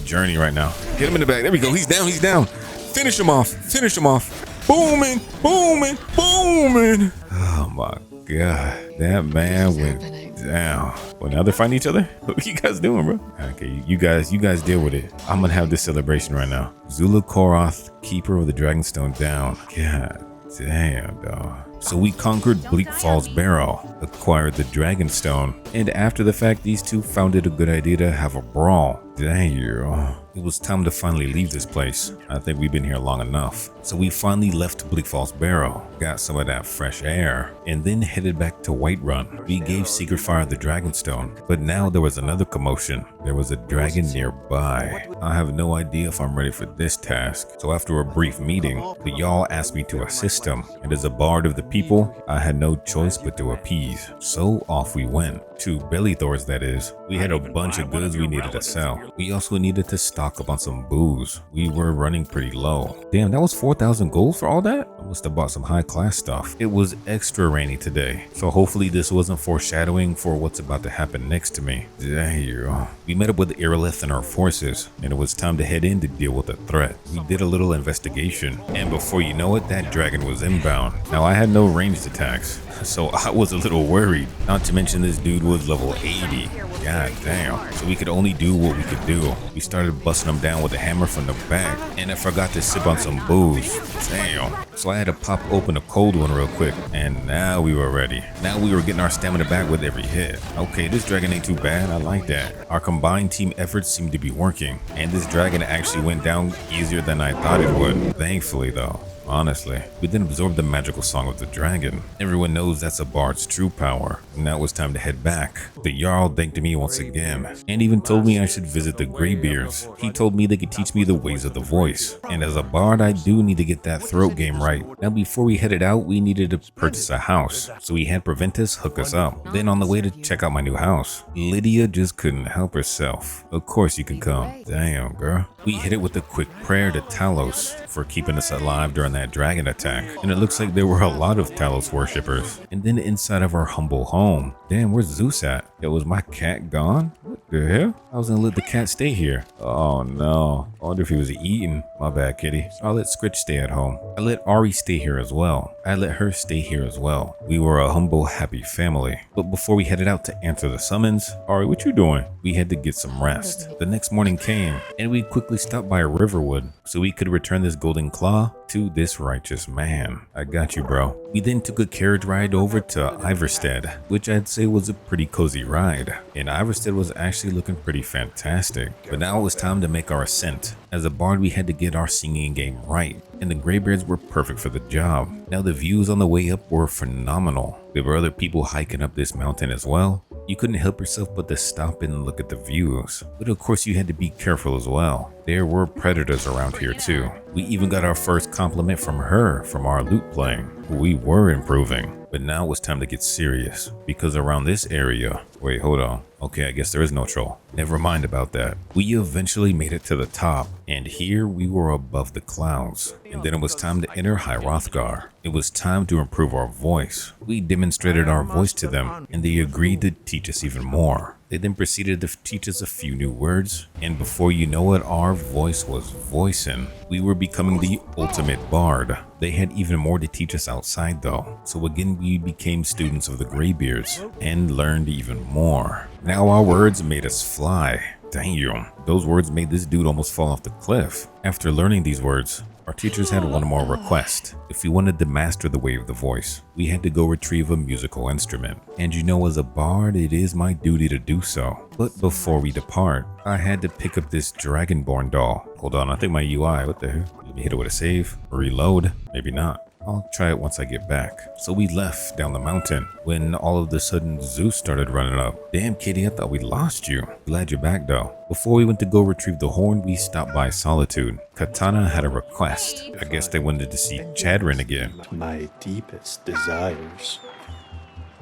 Speaker 1: journey right now. Hit him in the back. There we go. He's down. He's down. Finish him off. Finish him off. Booming, booming, booming. Oh my God. That man went down. Well, now they're fighting each other? What are you guys doing, bro? Okay, you guys deal with it. I'm gonna have this celebration right now. Zula Koroth, Keeper of the Dragonstone down. God damn, dog. So we conquered Bleak Falls Barrow, acquired the Dragonstone, and after the fact, these two found it a good idea to have a brawl. Damn. It was time to finally leave this place. I think we've been here long enough. So we finally left Bleak Falls Barrow, got some of that fresh air, and then headed back to Whiterun. We gave Secretfire the Dragonstone, but now there was another commotion. There was a dragon nearby. I have no idea if I'm ready for this task. So after a brief meeting, the Jarl asked me to assist him, and as a bard of the people, I had no choice but to appease. So off we went. To Bellythor's, that is. We had a bunch of goods we needed to sell. We also needed to stock up on some booze. We were running pretty low. Damn, that was 4,000 gold for all that? I must have bought some high class stuff. It was extra rainy today, so hopefully this wasn't foreshadowing for what's about to happen next to me. Damn. We met up with Irilith and our forces, and it was time to head in to deal with the threat. We did a little investigation, and before you know it, that dragon was inbound. Now I had no ranged attacks, so I was a little worried. Not to mention this dude was level 80. God damn. So we could only do what we could do. We started busting him down with a hammer from the back, and I forgot to sip on some booze. Damn. So I had to pop open a cold one real quick, and now we were ready. Now we were getting our stamina back with every hit. Okay, this dragon ain't too bad. I like that. Our combined team efforts seemed to be working, and this dragon actually went down easier than I thought it would. Thankfully though. Honestly, we then absorbed the magical song of the dragon. Everyone knows that's a bard's true power. Now it was time to head back. The Jarl thanked me once again, and even told me I should visit the Greybeards. He told me they could teach me the ways of the voice. And as a bard, I do need to get that throat game right. Now before we headed out, we needed to purchase a house. So we had Preventus hook us up. Then on the way to check out my new house, Lydia just couldn't help herself. Of course you can come. Damn, girl. We hit it with a quick prayer to Talos for keeping us alive during that dragon attack, and it looks like there were a lot of Talos worshippers. And then inside of our humble home, damn, where's Zeus at? Yo, was my cat gone? What the hell? I was gonna let the cat stay here. Oh no, I wonder if he was eating. My bad, kitty. So I let Scritch stay at home. I let Ari stay here as well. I let her stay here as well. We were a humble, happy family. But before we headed out to answer the summons, Ari, what you doing? We had to get some rest. The next morning came, and we quickly stopped by a riverwood so we could return this golden claw to this righteous man. I got you, bro. We then took a carriage ride over to Iverstead, which I'd say was a pretty cozy ride. And Iverstead was actually looking pretty fantastic. But now it was time to make our ascent. As a bard, we had to get our singing game right, and the Greybeards were perfect for the job. Now the views on the way up were phenomenal. There were other people hiking up this mountain as well. You couldn't help yourself but to stop and look at the views. But of course you had to be careful as well. There were predators around here too. We even got our first compliment from her from our loot playing. We were improving. But now it was time to get serious, because around this area, wait, hold on. Okay, I guess there is no troll. Never mind about that. We eventually made it to the top, and here we were above the clouds. And then it was time to enter High Hrothgar. It was time to improve our voice. We demonstrated our voice to them, and they agreed to teach us even more. They then proceeded to teach us a few new words, and before you know it, our voice was voicing. We were becoming the ultimate bard. They had even more to teach us outside though, so again we became students of the Greybeards and learned even more. Now our words made us fly. Damn, those words made this dude almost fall off the cliff. After learning these words, our teachers had one more request. If we wanted to master the way of the voice, we had to go retrieve a musical instrument. And you know, as a bard, it is my duty to do so. But before we depart, I had to pick up this Dragonborn doll. Hold on, I think my UI, what the hell? Let me hit it with a save, reload, maybe not. I'll try it once I get back. So we left down the mountain when all of a sudden Zeus started running up. Damn kitty, I thought we lost you. Glad you're back though. Before we went to go retrieve the horn, we stopped by Solitude. Katana had a request. I guess they wanted to see Chadrin again.
Speaker 6: My deepest desires.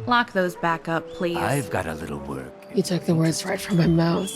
Speaker 7: Lock those back up, please.
Speaker 8: I've got a little work.
Speaker 9: You took the words right from my mouth.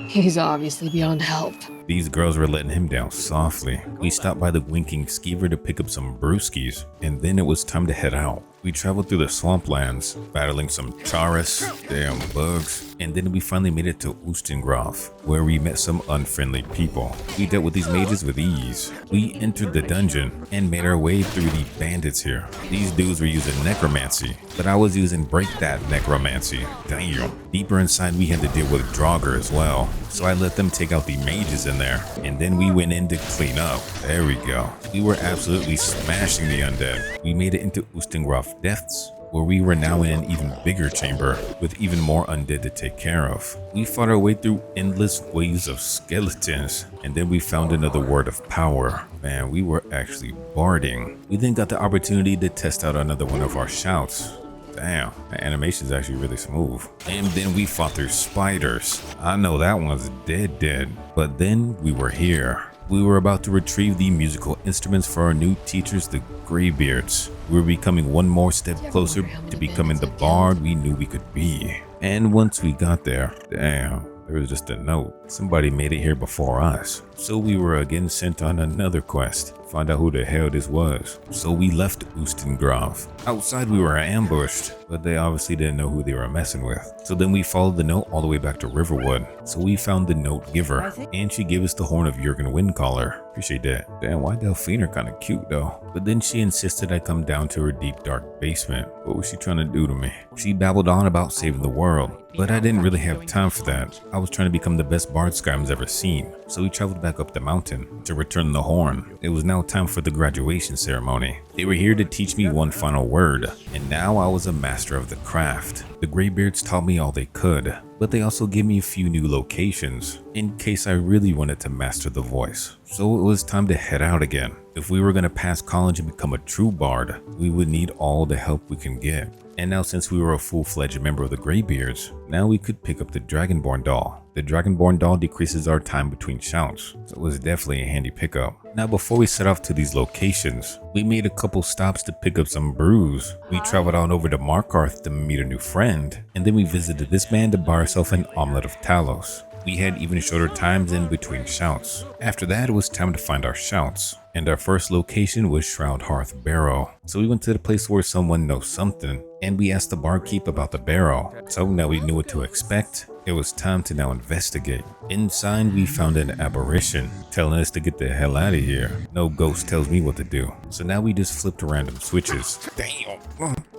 Speaker 9: He's obviously beyond help.
Speaker 1: These girls were letting him down softly. We stopped by the Winking Skeever to pick up some brewskis, and then it was time to head out. We traveled through the swamplands, battling some Charas, damn bugs, and then we finally made it to Ustengraf, where we met some unfriendly people. We dealt with these mages with ease. We entered the dungeon and made our way through the bandits here. These dudes were using necromancy, but I was using break that necromancy. Damn. Deeper inside we had to deal with Draugr as well, so I let them take out the mages in there, and then we went in to clean up. There we go. We were absolutely smashing the undead. We made it into Ustengraf Depths, where we were now in an even bigger chamber with even more undead to take care of. We fought our way through endless waves of skeletons, and then we found another word of power. Man, we were actually barding. We then got the opportunity to test out another one of our shouts. Damn, that animation is actually really smooth. And then we fought through spiders. I know that one's dead, but then we were here. We were about to retrieve the musical instruments for our new teachers, the Greybeards. We were becoming one more step closer to becoming the bard we knew we could be. And once we got there, damn, there was just a note. Somebody made it here before us. So we were again sent on another quest. Find out who the hell this was. So we left Ustengraf. Outside we were ambushed, but they obviously didn't know who they were messing with. So then we followed the note all the way back to Riverwood. So we found the note giver, and she gave us the horn of Jurgen Windcaller. Appreciate that. Damn, why Delphine kinda cute though. But then she insisted I come down to her deep dark basement. What was she trying to do to me? She babbled on about saving the world, but I didn't really have time for that. I was trying to become the best bard Skyrim's ever seen. So we traveled back up the mountain to return the horn. It was now time for the graduation ceremony. They were here to teach me one final word, and now I was a master of the craft. The Greybeards taught me all they could, but they also gave me a few new locations in case I really wanted to master the voice. So it was time to head out again. If we were going to pass college and become a true bard, we would need all the help we can get. And now since we were a full-fledged member of the Greybeards, now we could pick up the Dragonborn doll. The Dragonborn doll decreases our time between shouts, so it was definitely a handy pickup. Now before we set off to these locations, we made a couple stops to pick up some brews. We traveled on over to Markarth to meet a new friend, and then we visited this man to buy ourselves an omelet of Talos. We had even shorter times in between shouts. After that, it was time to find our shouts. And our first location was Shroud Hearth Barrow. So we went to the place where someone knows something, and we asked the barkeep about the barrow. So now we knew what to expect. It was time to now investigate. Inside, we found an apparition telling us to get the hell out of here. No ghost tells me what to do. So now we just flipped random switches. Damn,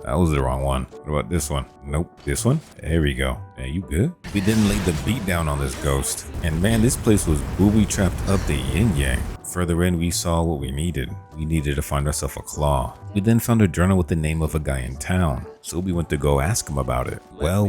Speaker 1: that was the wrong one. What about this one? Nope, this one? There we go. Hey, you good? We then laid the beat down on this ghost. And man, this place was booby trapped up the yin yang. Further in, we saw what we needed. We needed to find ourselves a claw. We then found a journal with the name of a guy in town, so we went to go ask him about it. Well,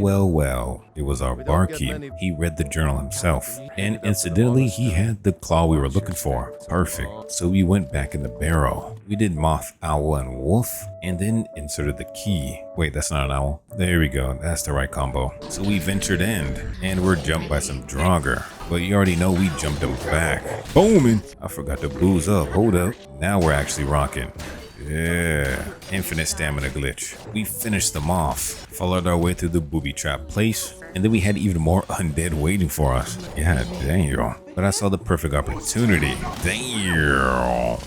Speaker 1: it was our barkeep. He read the journal himself, and incidentally, he had the claw we were looking for. Perfect. So we went back in the barrow. We did moth, owl, and wolf, and then inserted the key. Wait, that's not an owl. There we go. That's the right combo. So we ventured in, and we're jumped by some Draugr. But you already know we jumped them back. Booming! I forgot to booze up. Hold up. Now we're actually rocking. Yeah. Infinite stamina glitch. We finished them off. Followed our way through the booby trap place. And then we had even more undead waiting for us. Yeah, damn. But I saw the perfect opportunity. Damn.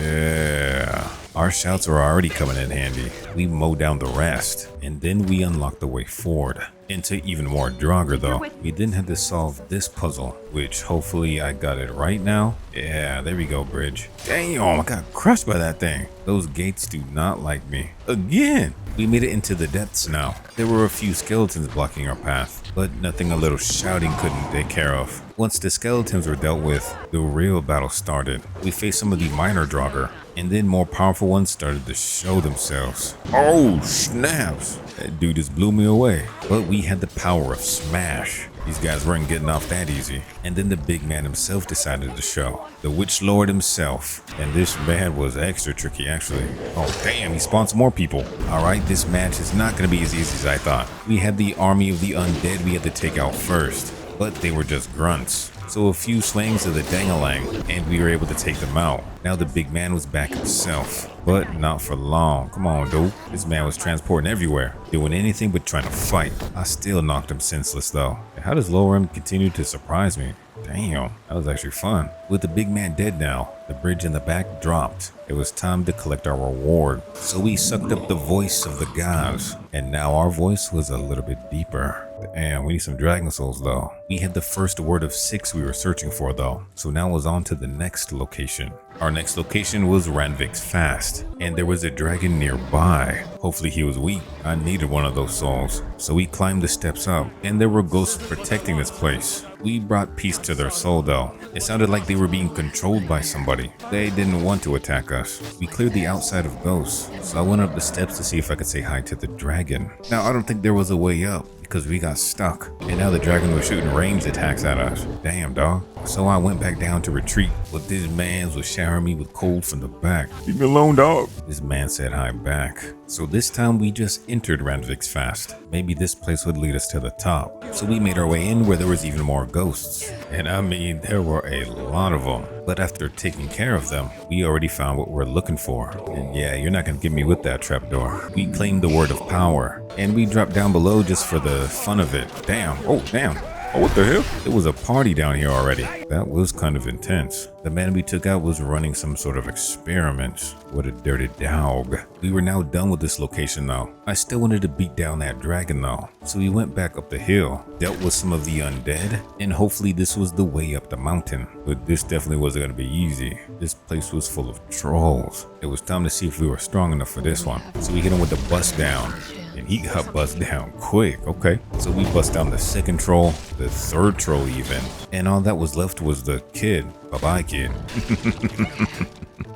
Speaker 1: Yeah. Our shouts are already coming in handy. We mow down the rest, and then we unlock the way forward into even more Draugr though. We then had to solve this puzzle, which hopefully I got it right now. Yeah, there we go, bridge. Damn, I got crushed by that thing. Those gates do not like me. Again, we made it into the depths now. There were a few skeletons blocking our path, but nothing a little shouting couldn't take care of. Once the skeletons were dealt with, the real battle started. We faced some of the minor Draugr, and then more powerful ones started to show themselves. Oh, snaps. That dude just blew me away. But we had the power of smash. These guys weren't getting off that easy. And then the big man himself decided to show. The Witch Lord himself. And this man was extra tricky actually. Oh damn, he spawned some more people. Alright, this match is not going to be as easy as I thought. We had the army of the undead we had to take out first. But they were just grunts. So a few swings of the dangalang, and we were able to take them out. Now the big man was back himself, but not for long. Come on, dude. This man was transporting everywhere, doing anything but trying to fight. I still knocked him senseless though. How does Lorerim continue to surprise me? Damn, that was actually fun. With the big man dead now, the bridge in the back dropped. It was time to collect our reward. So we sucked up the voice of the gods, and now our voice was a little bit deeper. Damn, we need some dragon souls though. We had the first word of 6 we were searching for though, so now it was on to the next location. Our next location was Randvik's Fast, and there was a dragon nearby. Hopefully he was weak. I needed one of those souls. So we climbed the steps up, and there were ghosts protecting this place. We brought peace to their soul though. It sounded like they were being controlled by somebody. They didn't want to attack us. We cleared the outside of ghosts, so I went up the steps to see if I could say hi to the dragon. Now I don't think there was a way up, because we got stuck, and now the dragon was shooting ranged attacks at us. Damn, dog. So I went back down to retreat, but this man was showering me with cold from the back. Leave me alone, dog. This man said hi back. So this time we just entered Randvik's Fast. Maybe this place would lead us to the top. So we made our way in where there was even more ghosts. And I mean, there were a lot of them. But after taking care of them, we already found what we're looking for. And yeah, you're not gonna get me with that trapdoor. We claimed the word of power, and we dropped down below just for the fun of it. Damn, oh damn. Oh, what the hell? It was a party down here already. That was kind of intense. The man we took out was running some sort of experiment. What a dirty dog. We were now done with this location though. I still wanted to beat down that dragon though. So we went back up the hill, dealt with some of the undead, and hopefully this was the way up the mountain. But this definitely wasn't going to be easy. This place was full of trolls. It was time to see if we were strong enough for this one. So we hit him with the bust down. And he got bust down quick. Okay, so we bust down the second troll, the third troll even, and all that was left was the kid. Bye-bye, kid.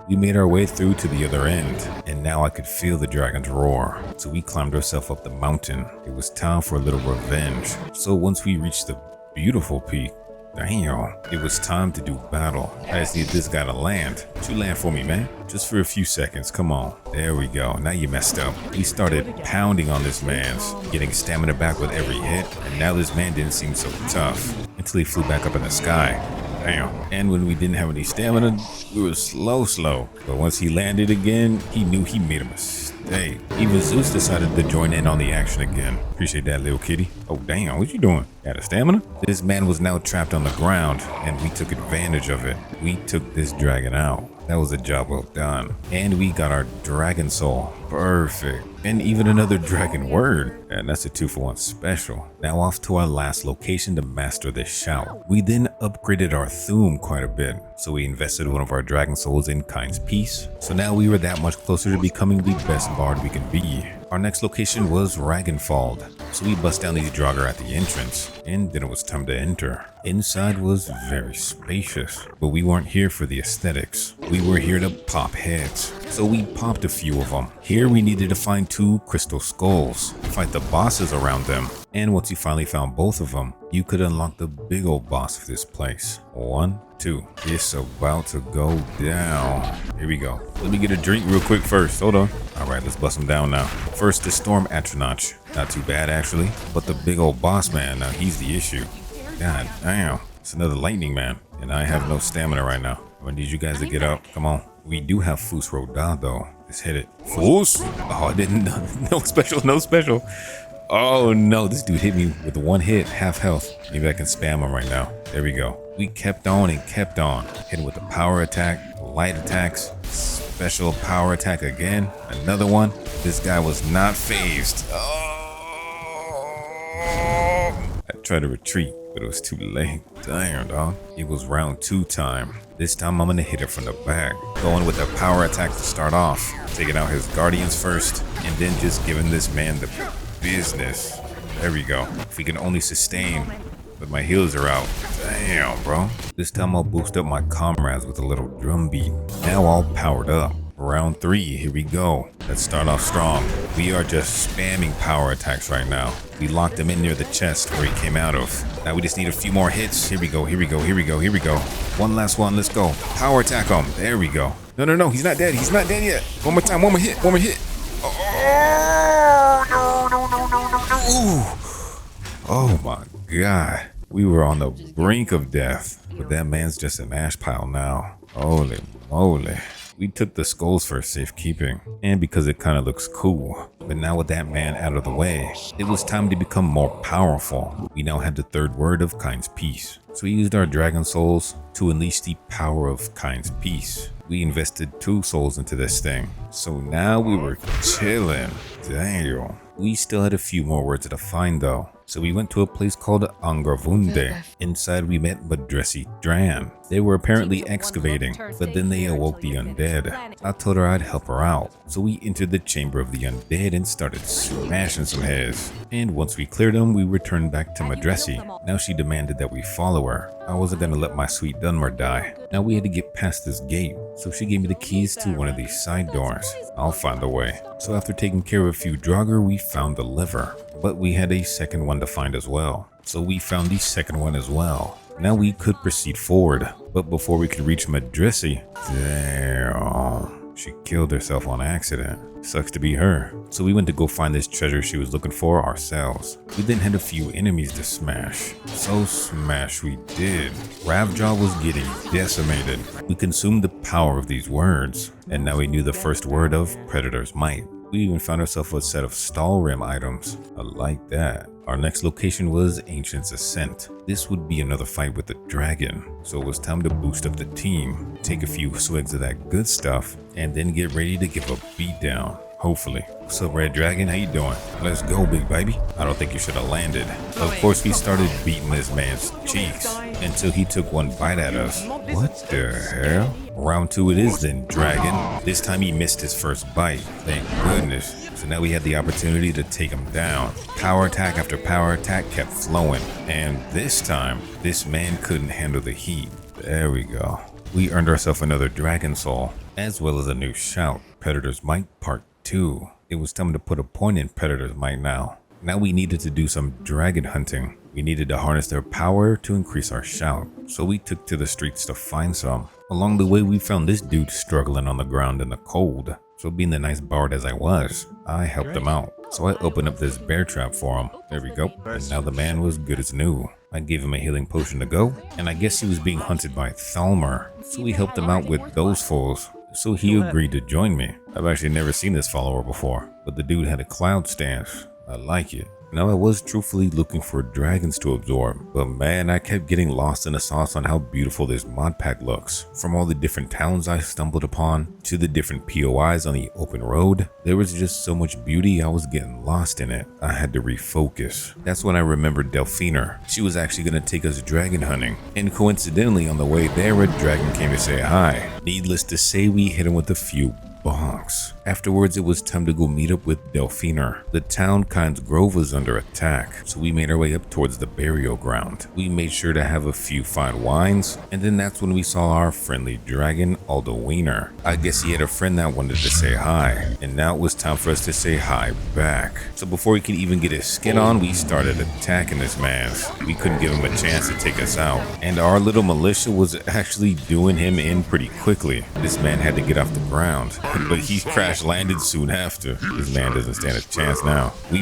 Speaker 1: We made our way through to the other end, and now I could feel the dragon's roar. So we climbed ourselves up the mountain. It was time for a little revenge. So once we reached the beautiful peak, damn, it was time to do battle. I just need this guy to land. You land for me, man. Just for a few seconds, come on. There we go, now you messed up. We started pounding on this man's, getting stamina back with every hit, and now this man didn't seem so tough, until he flew back up in the sky. Damn. And when we didn't have any stamina, we were slow. But once he landed again, he knew he made a mistake. Even Zeus decided to join in on the action again. Appreciate that, little kitty. Oh, damn, what you doing? Got a stamina? This man was now trapped on the ground, and we took advantage of it. We took this dragon out. That was a job well done. And we got our dragon soul. Perfect. And even another dragon word. And that's a 2-for-1 special. Now off to our last location to master this shout. We then upgraded our Thume quite a bit. So we invested one of our dragon souls in Kind's Peace. So now we were that much closer to becoming the best bard we can be. Our next location was Ragnfald. So we bust down these Draugr at the entrance, and then it was time to enter. Inside was very spacious, but we weren't here for the aesthetics. We were here to pop heads. So we popped a few of them. Here we needed to find 2 crystal skulls, fight the bosses around them, and once you finally found both of them, you could unlock the big old boss of this place. 1, 2. It's about to go down. Here we go. Let me get a drink real quick first. Hold on. All right, let's bust him down now. First, the Storm Atronach. Not too bad, actually. But the big old boss man, now he's the issue. God damn. It's another lightning man. And I have no stamina right now. I need you guys to get up. Come on. We do have Fus Roda, though. Let's hit it. Fus? Oh, I didn't. No special. No special. Oh, no. This dude hit me with 1 hit. Half health. Maybe I can spam him right now. There we go. We kept on and kept on. Hit him with a power attack, light attacks, special power attack again. Another one. This guy was not phased. Oh. I tried to retreat, but it was too late. Damn, dog. It was round 2 time. This time I'm gonna hit it from the back. Going with a power attack to start off. Taking out his guardians first, and then just giving this man the business. There we go. If we can only sustain, but my heals are out. Damn, bro. This time I'll boost up my comrades with a little drum beat. Now all powered up. Round 3, here we go. Let's start off strong. We are just spamming power attacks right now. We locked him in near the chest where he came out of. Now we just need a few more hits. Here we go, here we go, here we go, here we go. One last one, let's go. Power attack him. There we go. No, he's not dead. He's not dead yet. One more time, one more hit, one more hit. Oh, no. Oh my God. We were on the brink of death, but that man's just an ash pile now. Holy moly. We took the skulls for safekeeping, and because it kind of looks cool. But now with that man out of the way, it was time to become more powerful. We now had the 3rd word of Kind's Peace. So we used our dragon souls to unleash the power of Kind's peace. We invested 2 souls into this thing. So now we were chilling. Damn. We still had a few more words to find though. So we went to a place called Angravunde. Inside we met Madresi Dran. They were apparently excavating, but then they awoke the undead. I told her I'd help her out. So we entered the chamber of the undead and started smashing some heads. And once we cleared them, we returned back to Madresi. Now she demanded that we follow her. I wasn't gonna let my sweet Dunmer die. Now we had to get past this gate. So she gave me the keys to one of these side doors. I'll find a way. So after taking care of a few Draugr, we found the liver. But we had a second one to find as well. So we found the second one as well. Now we could proceed forward. But before we could reach Madresi, damn, she killed herself on accident. Sucks to be her. So we went to go find this treasure she was looking for ourselves. We then had a few enemies to smash. So smash we did. Ravjaw was getting decimated. We consumed the power of these words. And now we knew the first word of Predator's Might. We even found ourselves a set of Stalrim items. I like that. Our next location was Ancient's Ascent. This would be another fight with the dragon. So it was time to boost up the team, take a few swigs of that good stuff, and then get ready to give a beatdown. Hopefully. What's up, Red Dragon? How you doing? Let's go, big baby. I don't think you should have landed. Of course, we started beating this man's cheeks until he took one bite at us. What the hell? Round 2 it is then, Dragon. This time he missed his first bite. Thank goodness. So now we had the opportunity to take him down. Power attack after power attack kept flowing. And this time, this man couldn't handle the heat. There we go. We earned ourselves another Dragon Soul, as well as a new shout, Predator's Might Part 2. It was time to put a point in Predator's Might now. Now we needed to do some dragon hunting. We needed to harness their power to increase our shout. So we took to the streets to find some. Along the way we found this dude struggling on the ground in the cold. So being the nice bard as I was, I helped him out. So I opened up this bear trap for him. There we go. And now the man was good as new. I gave him a healing potion to go. And I guess he was being hunted by Thalmor. So we helped him out with those fools. So he agreed to join me. I've actually never seen this follower before, but the dude had a cloud stance. I like it. Now I was truthfully looking for dragons to absorb, but man, I kept getting lost in the sauce on how beautiful this mod pack looks. From all the different towns I stumbled upon, to the different POIs on the open road, there was just so much beauty I was getting lost in it. I had to refocus. That's when I remembered Delphiner. She was actually going to take us dragon hunting, and coincidentally on the way there a dragon came to say hi. Needless to say, we hit him with a few bonks. Afterwards, it was time to go meet up with Delphiner. The town Kind's Grove was under attack, so we made our way up towards the burial ground. We made sure to have a few fine wines, and then that's when we saw our friendly dragon, Aldowiner. I guess he had a friend that wanted to say hi, and now it was time for us to say hi back. So before he could even get his skin on, we started attacking this man. We couldn't give him a chance to take us out, and our little militia was actually doing him in pretty quickly. This man had to get off the ground, but he crash landed soon after. This man doesn't stand a chance now. We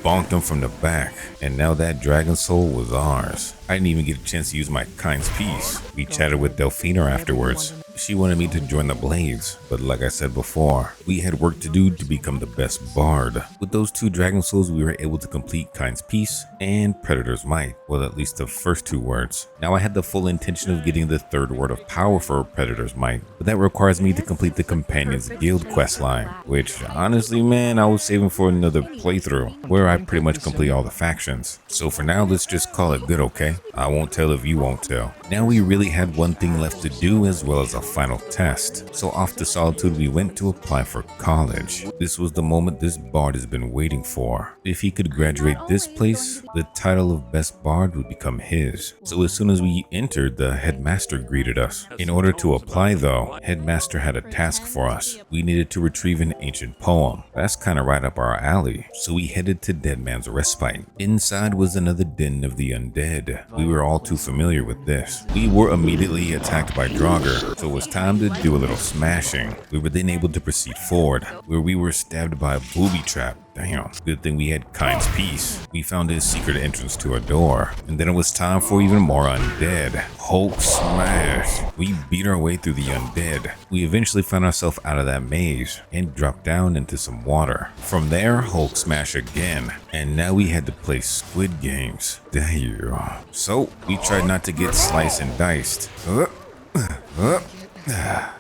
Speaker 1: bonked him from the back, and now that dragon soul was ours. I didn't even get a chance to use my Kind's Peace. We chatted with Delphiner afterwards. She wanted me to join the Blades, but like I said before, we had work to do to become the best bard. With those 2 dragon souls, we were able to complete Kind's Peace and Predator's Might, well, at least the first 2 words. Now I had the full intention of getting the 3rd word of power for Predator's Might, but that requires me to complete the Companions Guild questline, which honestly, man, I was saving for another playthrough, where I pretty much complete all the factions. So for now, let's just call it good, okay? I won't tell if you won't tell. Now we really had one thing left to do, as well as a final test. So off to Solitude we went to apply for college. This was the moment this bard has been waiting for. If he could graduate this place, the title of best bard would become his. So as soon as we entered, the headmaster greeted us. In order to apply though, headmaster had a task for us. We needed to retrieve an ancient poem. That's kind of right up our alley. So we headed to Dead Man's Respite. Inside was another den of the undead. We were all too familiar with this. We were immediately attacked by Draugr, so it was time to do a little smashing. We were then able to proceed forward, where we were stabbed by a booby trap. Damn, good thing we had Kind's Peace. We found his secret entrance to a door. And then it was time for even more undead. Hulk smash. We beat our way through the undead. We eventually found ourselves out of that maze and dropped down into some water. From there, Hulk smash again. And now we had to play Squid Games. Damn. So we tried not to get sliced and diced.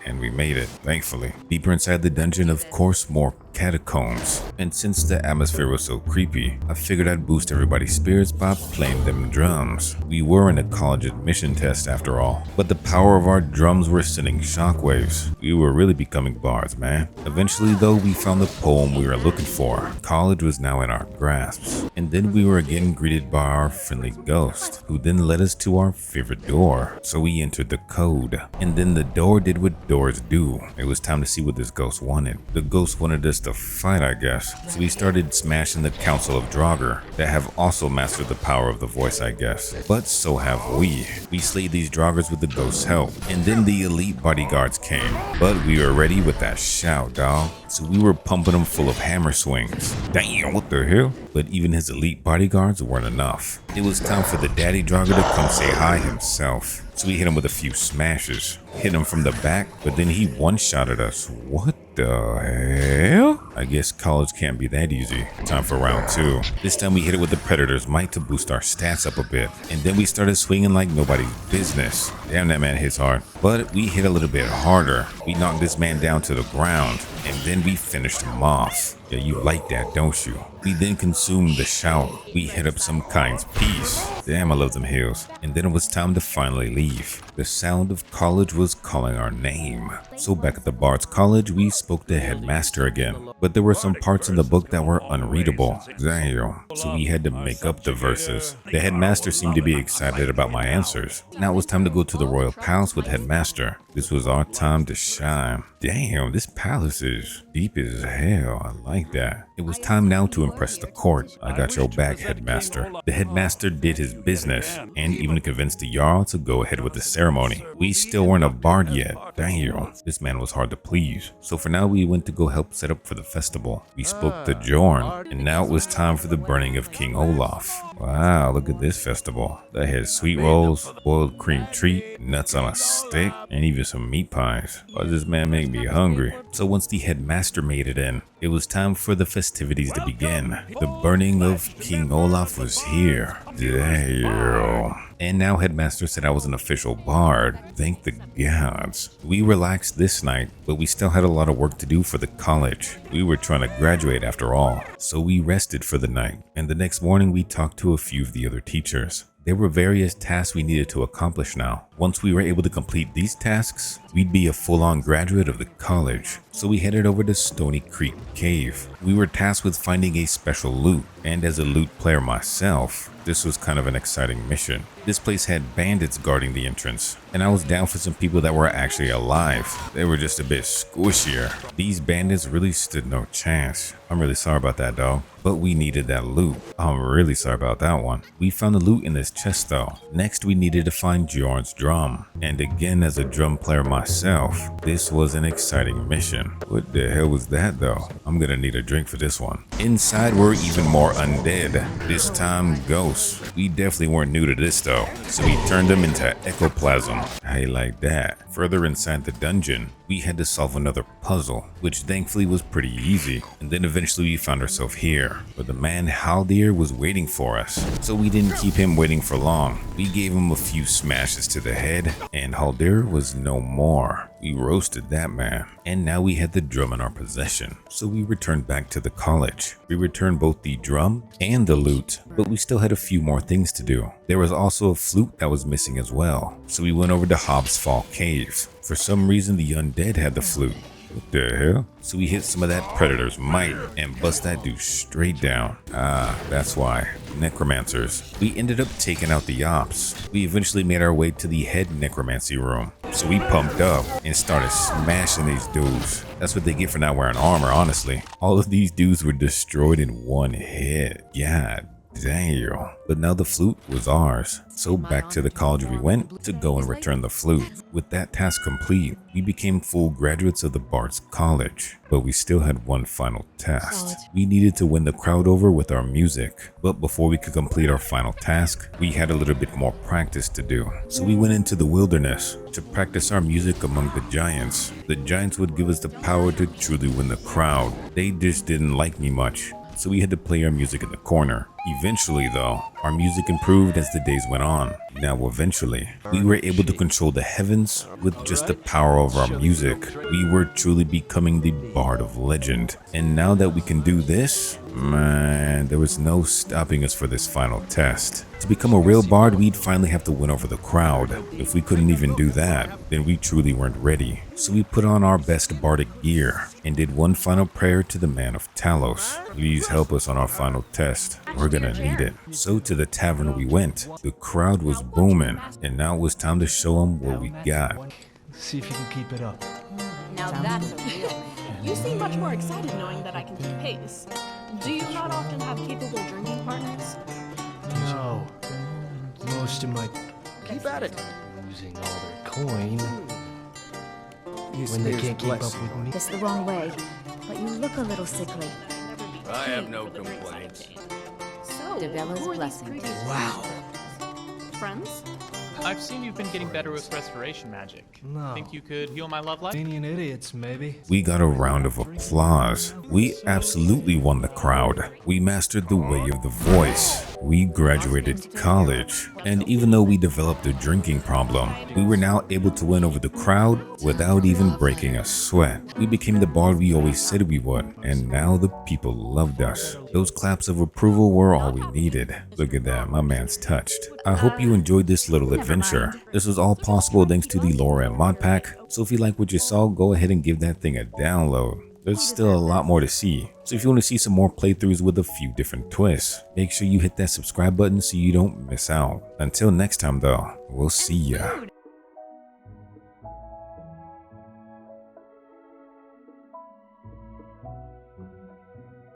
Speaker 1: And we made it, thankfully. Deeper inside the dungeon, of course, more catacombs. And since the atmosphere was so creepy, I figured I'd boost everybody's spirits by playing them drums. We were in a college admission test after all, but the power of our drums were sending shockwaves. We were really becoming bards, man. Eventually though, we found the poem we were looking for. College was now in our grasps. And then we were again greeted by our friendly ghost, who then led us to our favorite door. So we entered the code. And then the door did what doors do. It was time to see what this ghost wanted. The ghost wanted us to fight, I guess. So we started smashing the Council of Draugr that have also mastered the power of the voice, I guess. But so have we. We slayed these Draugrs with the ghost's help. And then the elite bodyguards came. But we were ready with that shout, dog. So we were pumping them full of hammer swings. Damn, what the hell? But even his elite bodyguards weren't enough. It was time for the daddy Draugr to come say hi himself. So we hit him with a few smashes. Hit him from the back, but then he one-shotted us. What the hell? I guess college can't be that easy. Time for round 2. This time we hit it with the Predator's Might to boost our stats up a bit. And then we started swinging like nobody's business. Damn, that man hits hard. But we hit a little bit harder. We knocked this man down to the ground. And then we finished him off. Yeah, you like that, don't you? We then consumed the shout. We hit up some Kind's Peace. Damn, I love them heals. And then it was time to finally leave. The sound of college was calling our name. So back at the Bard's College, we spoke to Headmaster again. But there were some parts in the book that were unreadable. Damn. So we had to make up the verses. The Headmaster seemed to be excited about my answers. Now it was time to go to the Royal Palace with Headmaster. This was our time to shine. Damn, this palace is deep as hell. I like that. It was time now to impress the court. I got your back, Headmaster. The Headmaster did his business and even convinced the Jarl to go ahead with the ceremony. We still weren't a bard yet. Damn, this man was hard to please. So for now, we went to go help set up for the festival. We spoke to Jorn, and now it was time for the burning of King Olaf. Wow, look at this festival. That had sweet rolls, boiled cream treat, nuts on a stick, and even some meat pies. Why does this man make me hungry? So once the Headmaster made it in, it was time for the festivities to begin. The burning of King Olaf was here. Damn. And now Headmaster said I was an official bard. Thank the gods. We relaxed this night, but we still had a lot of work to do for the college. We were trying to graduate after all. So we rested for the night. And the next morning we talked to a few of the other teachers. There were various tasks we needed to accomplish now. Once we were able to complete these tasks, we'd be a full-on graduate of the college. So we headed over to Stony Creek Cave. We were tasked with finding a special loot, and as a loot player myself, this was kind of an exciting mission. This place had bandits guarding the entrance, and I was down for some people that were actually alive. They were just a bit squishier. These bandits really stood no chance. I'm really sorry about that, dog. But we needed that loot. I'm really sorry about that one. We found the loot in this chest though. Next, we needed to find Jorn's drum. And again, as a drum player myself, this was an exciting mission. What the hell was that though? I'm gonna need a drink for this one. Inside were even more undead. This time, ghosts. We definitely weren't new to this though. So we turned them into ectoplasm. How you like that? Further inside the dungeon, we had to solve another puzzle, which thankfully was pretty easy. And then eventually we found ourselves here, where the man Haldir was waiting for us. So we didn't keep him waiting for long. We gave him a few smashes to the head, and Haldir was no more. We roasted that man. And now we had the drum in our possession. So we returned back to the college. We returned both the drum and the loot, but we still had a few more things to do. There was also a flute that was missing as well. So we went over to Hobbs Fall Cave. For some reason, the undead had the flute. What the hell? So we hit some of that Predator's Might and bust that dude straight down. Ah, that's why. Necromancers. We ended up taking out the ops. We eventually made our way to the head necromancy room. So we pumped up and started smashing these dudes. That's what they get for not wearing armor, honestly. All of these dudes were destroyed in one hit. God Damn. But now the flute was ours. So back to the college we went to go and return the flute. With that task complete, we became full graduates of the Bard's College. But we still had one final task. We needed to win the crowd over with our music. But before we could complete our final task, we had a little bit more practice to do. So we went into the wilderness to practice our music among the giants. The giants would give us the power to truly win the crowd. They just didn't like me much, so we had to play our music in the corner. Eventually though, our music improved as the days went on. Now eventually, we were able to control the heavens with just the power of our music. We were truly becoming the Bard of Legend. And now that we can do this, man, there was no stopping us for this final test. To become a real bard, we'd finally have to win over the crowd. If we couldn't even do that, then we truly weren't ready. So we put on our best bardic gear and did one final prayer to the man of Talos. Please help us on our final test. We're gonna need it. So to the tavern we went. The crowd was booming, and now it was time to show them what we got.
Speaker 5: See if you can keep it up.
Speaker 8: Now that's a real man. You seem much more excited knowing that I can keep pace. Do you not often have capable drinking partners?
Speaker 5: No. Most of my... Keep at it. Losing all their coin. When they can't keep up with me.
Speaker 8: It's the wrong way, but you look a little sickly.
Speaker 2: I have no complaints.
Speaker 8: So,
Speaker 7: Develops blessings.
Speaker 5: Wow.
Speaker 8: friends?
Speaker 10: I've seen you've been getting better with restoration magic.
Speaker 5: No.
Speaker 10: Think you could heal my love life?
Speaker 5: Indian idiots, maybe.
Speaker 1: We got a round of applause. We absolutely won the crowd. We mastered the way of the voice. We graduated college. And even though we developed a drinking problem, we were now able to win over the crowd without even breaking a sweat. We became the bard we always said we would, and now the people loved us. Those claps of approval were all we needed. Look at that, my man's touched. I hope you enjoyed this little adventure. This was all possible thanks to the Lorerim Modpack. So if you like what you saw, go ahead and give that thing a download. There's still a lot more to see. So if you want to see some more playthroughs with a few different twists, make sure you hit that subscribe button so you don't miss out. Until next time though, we'll see ya.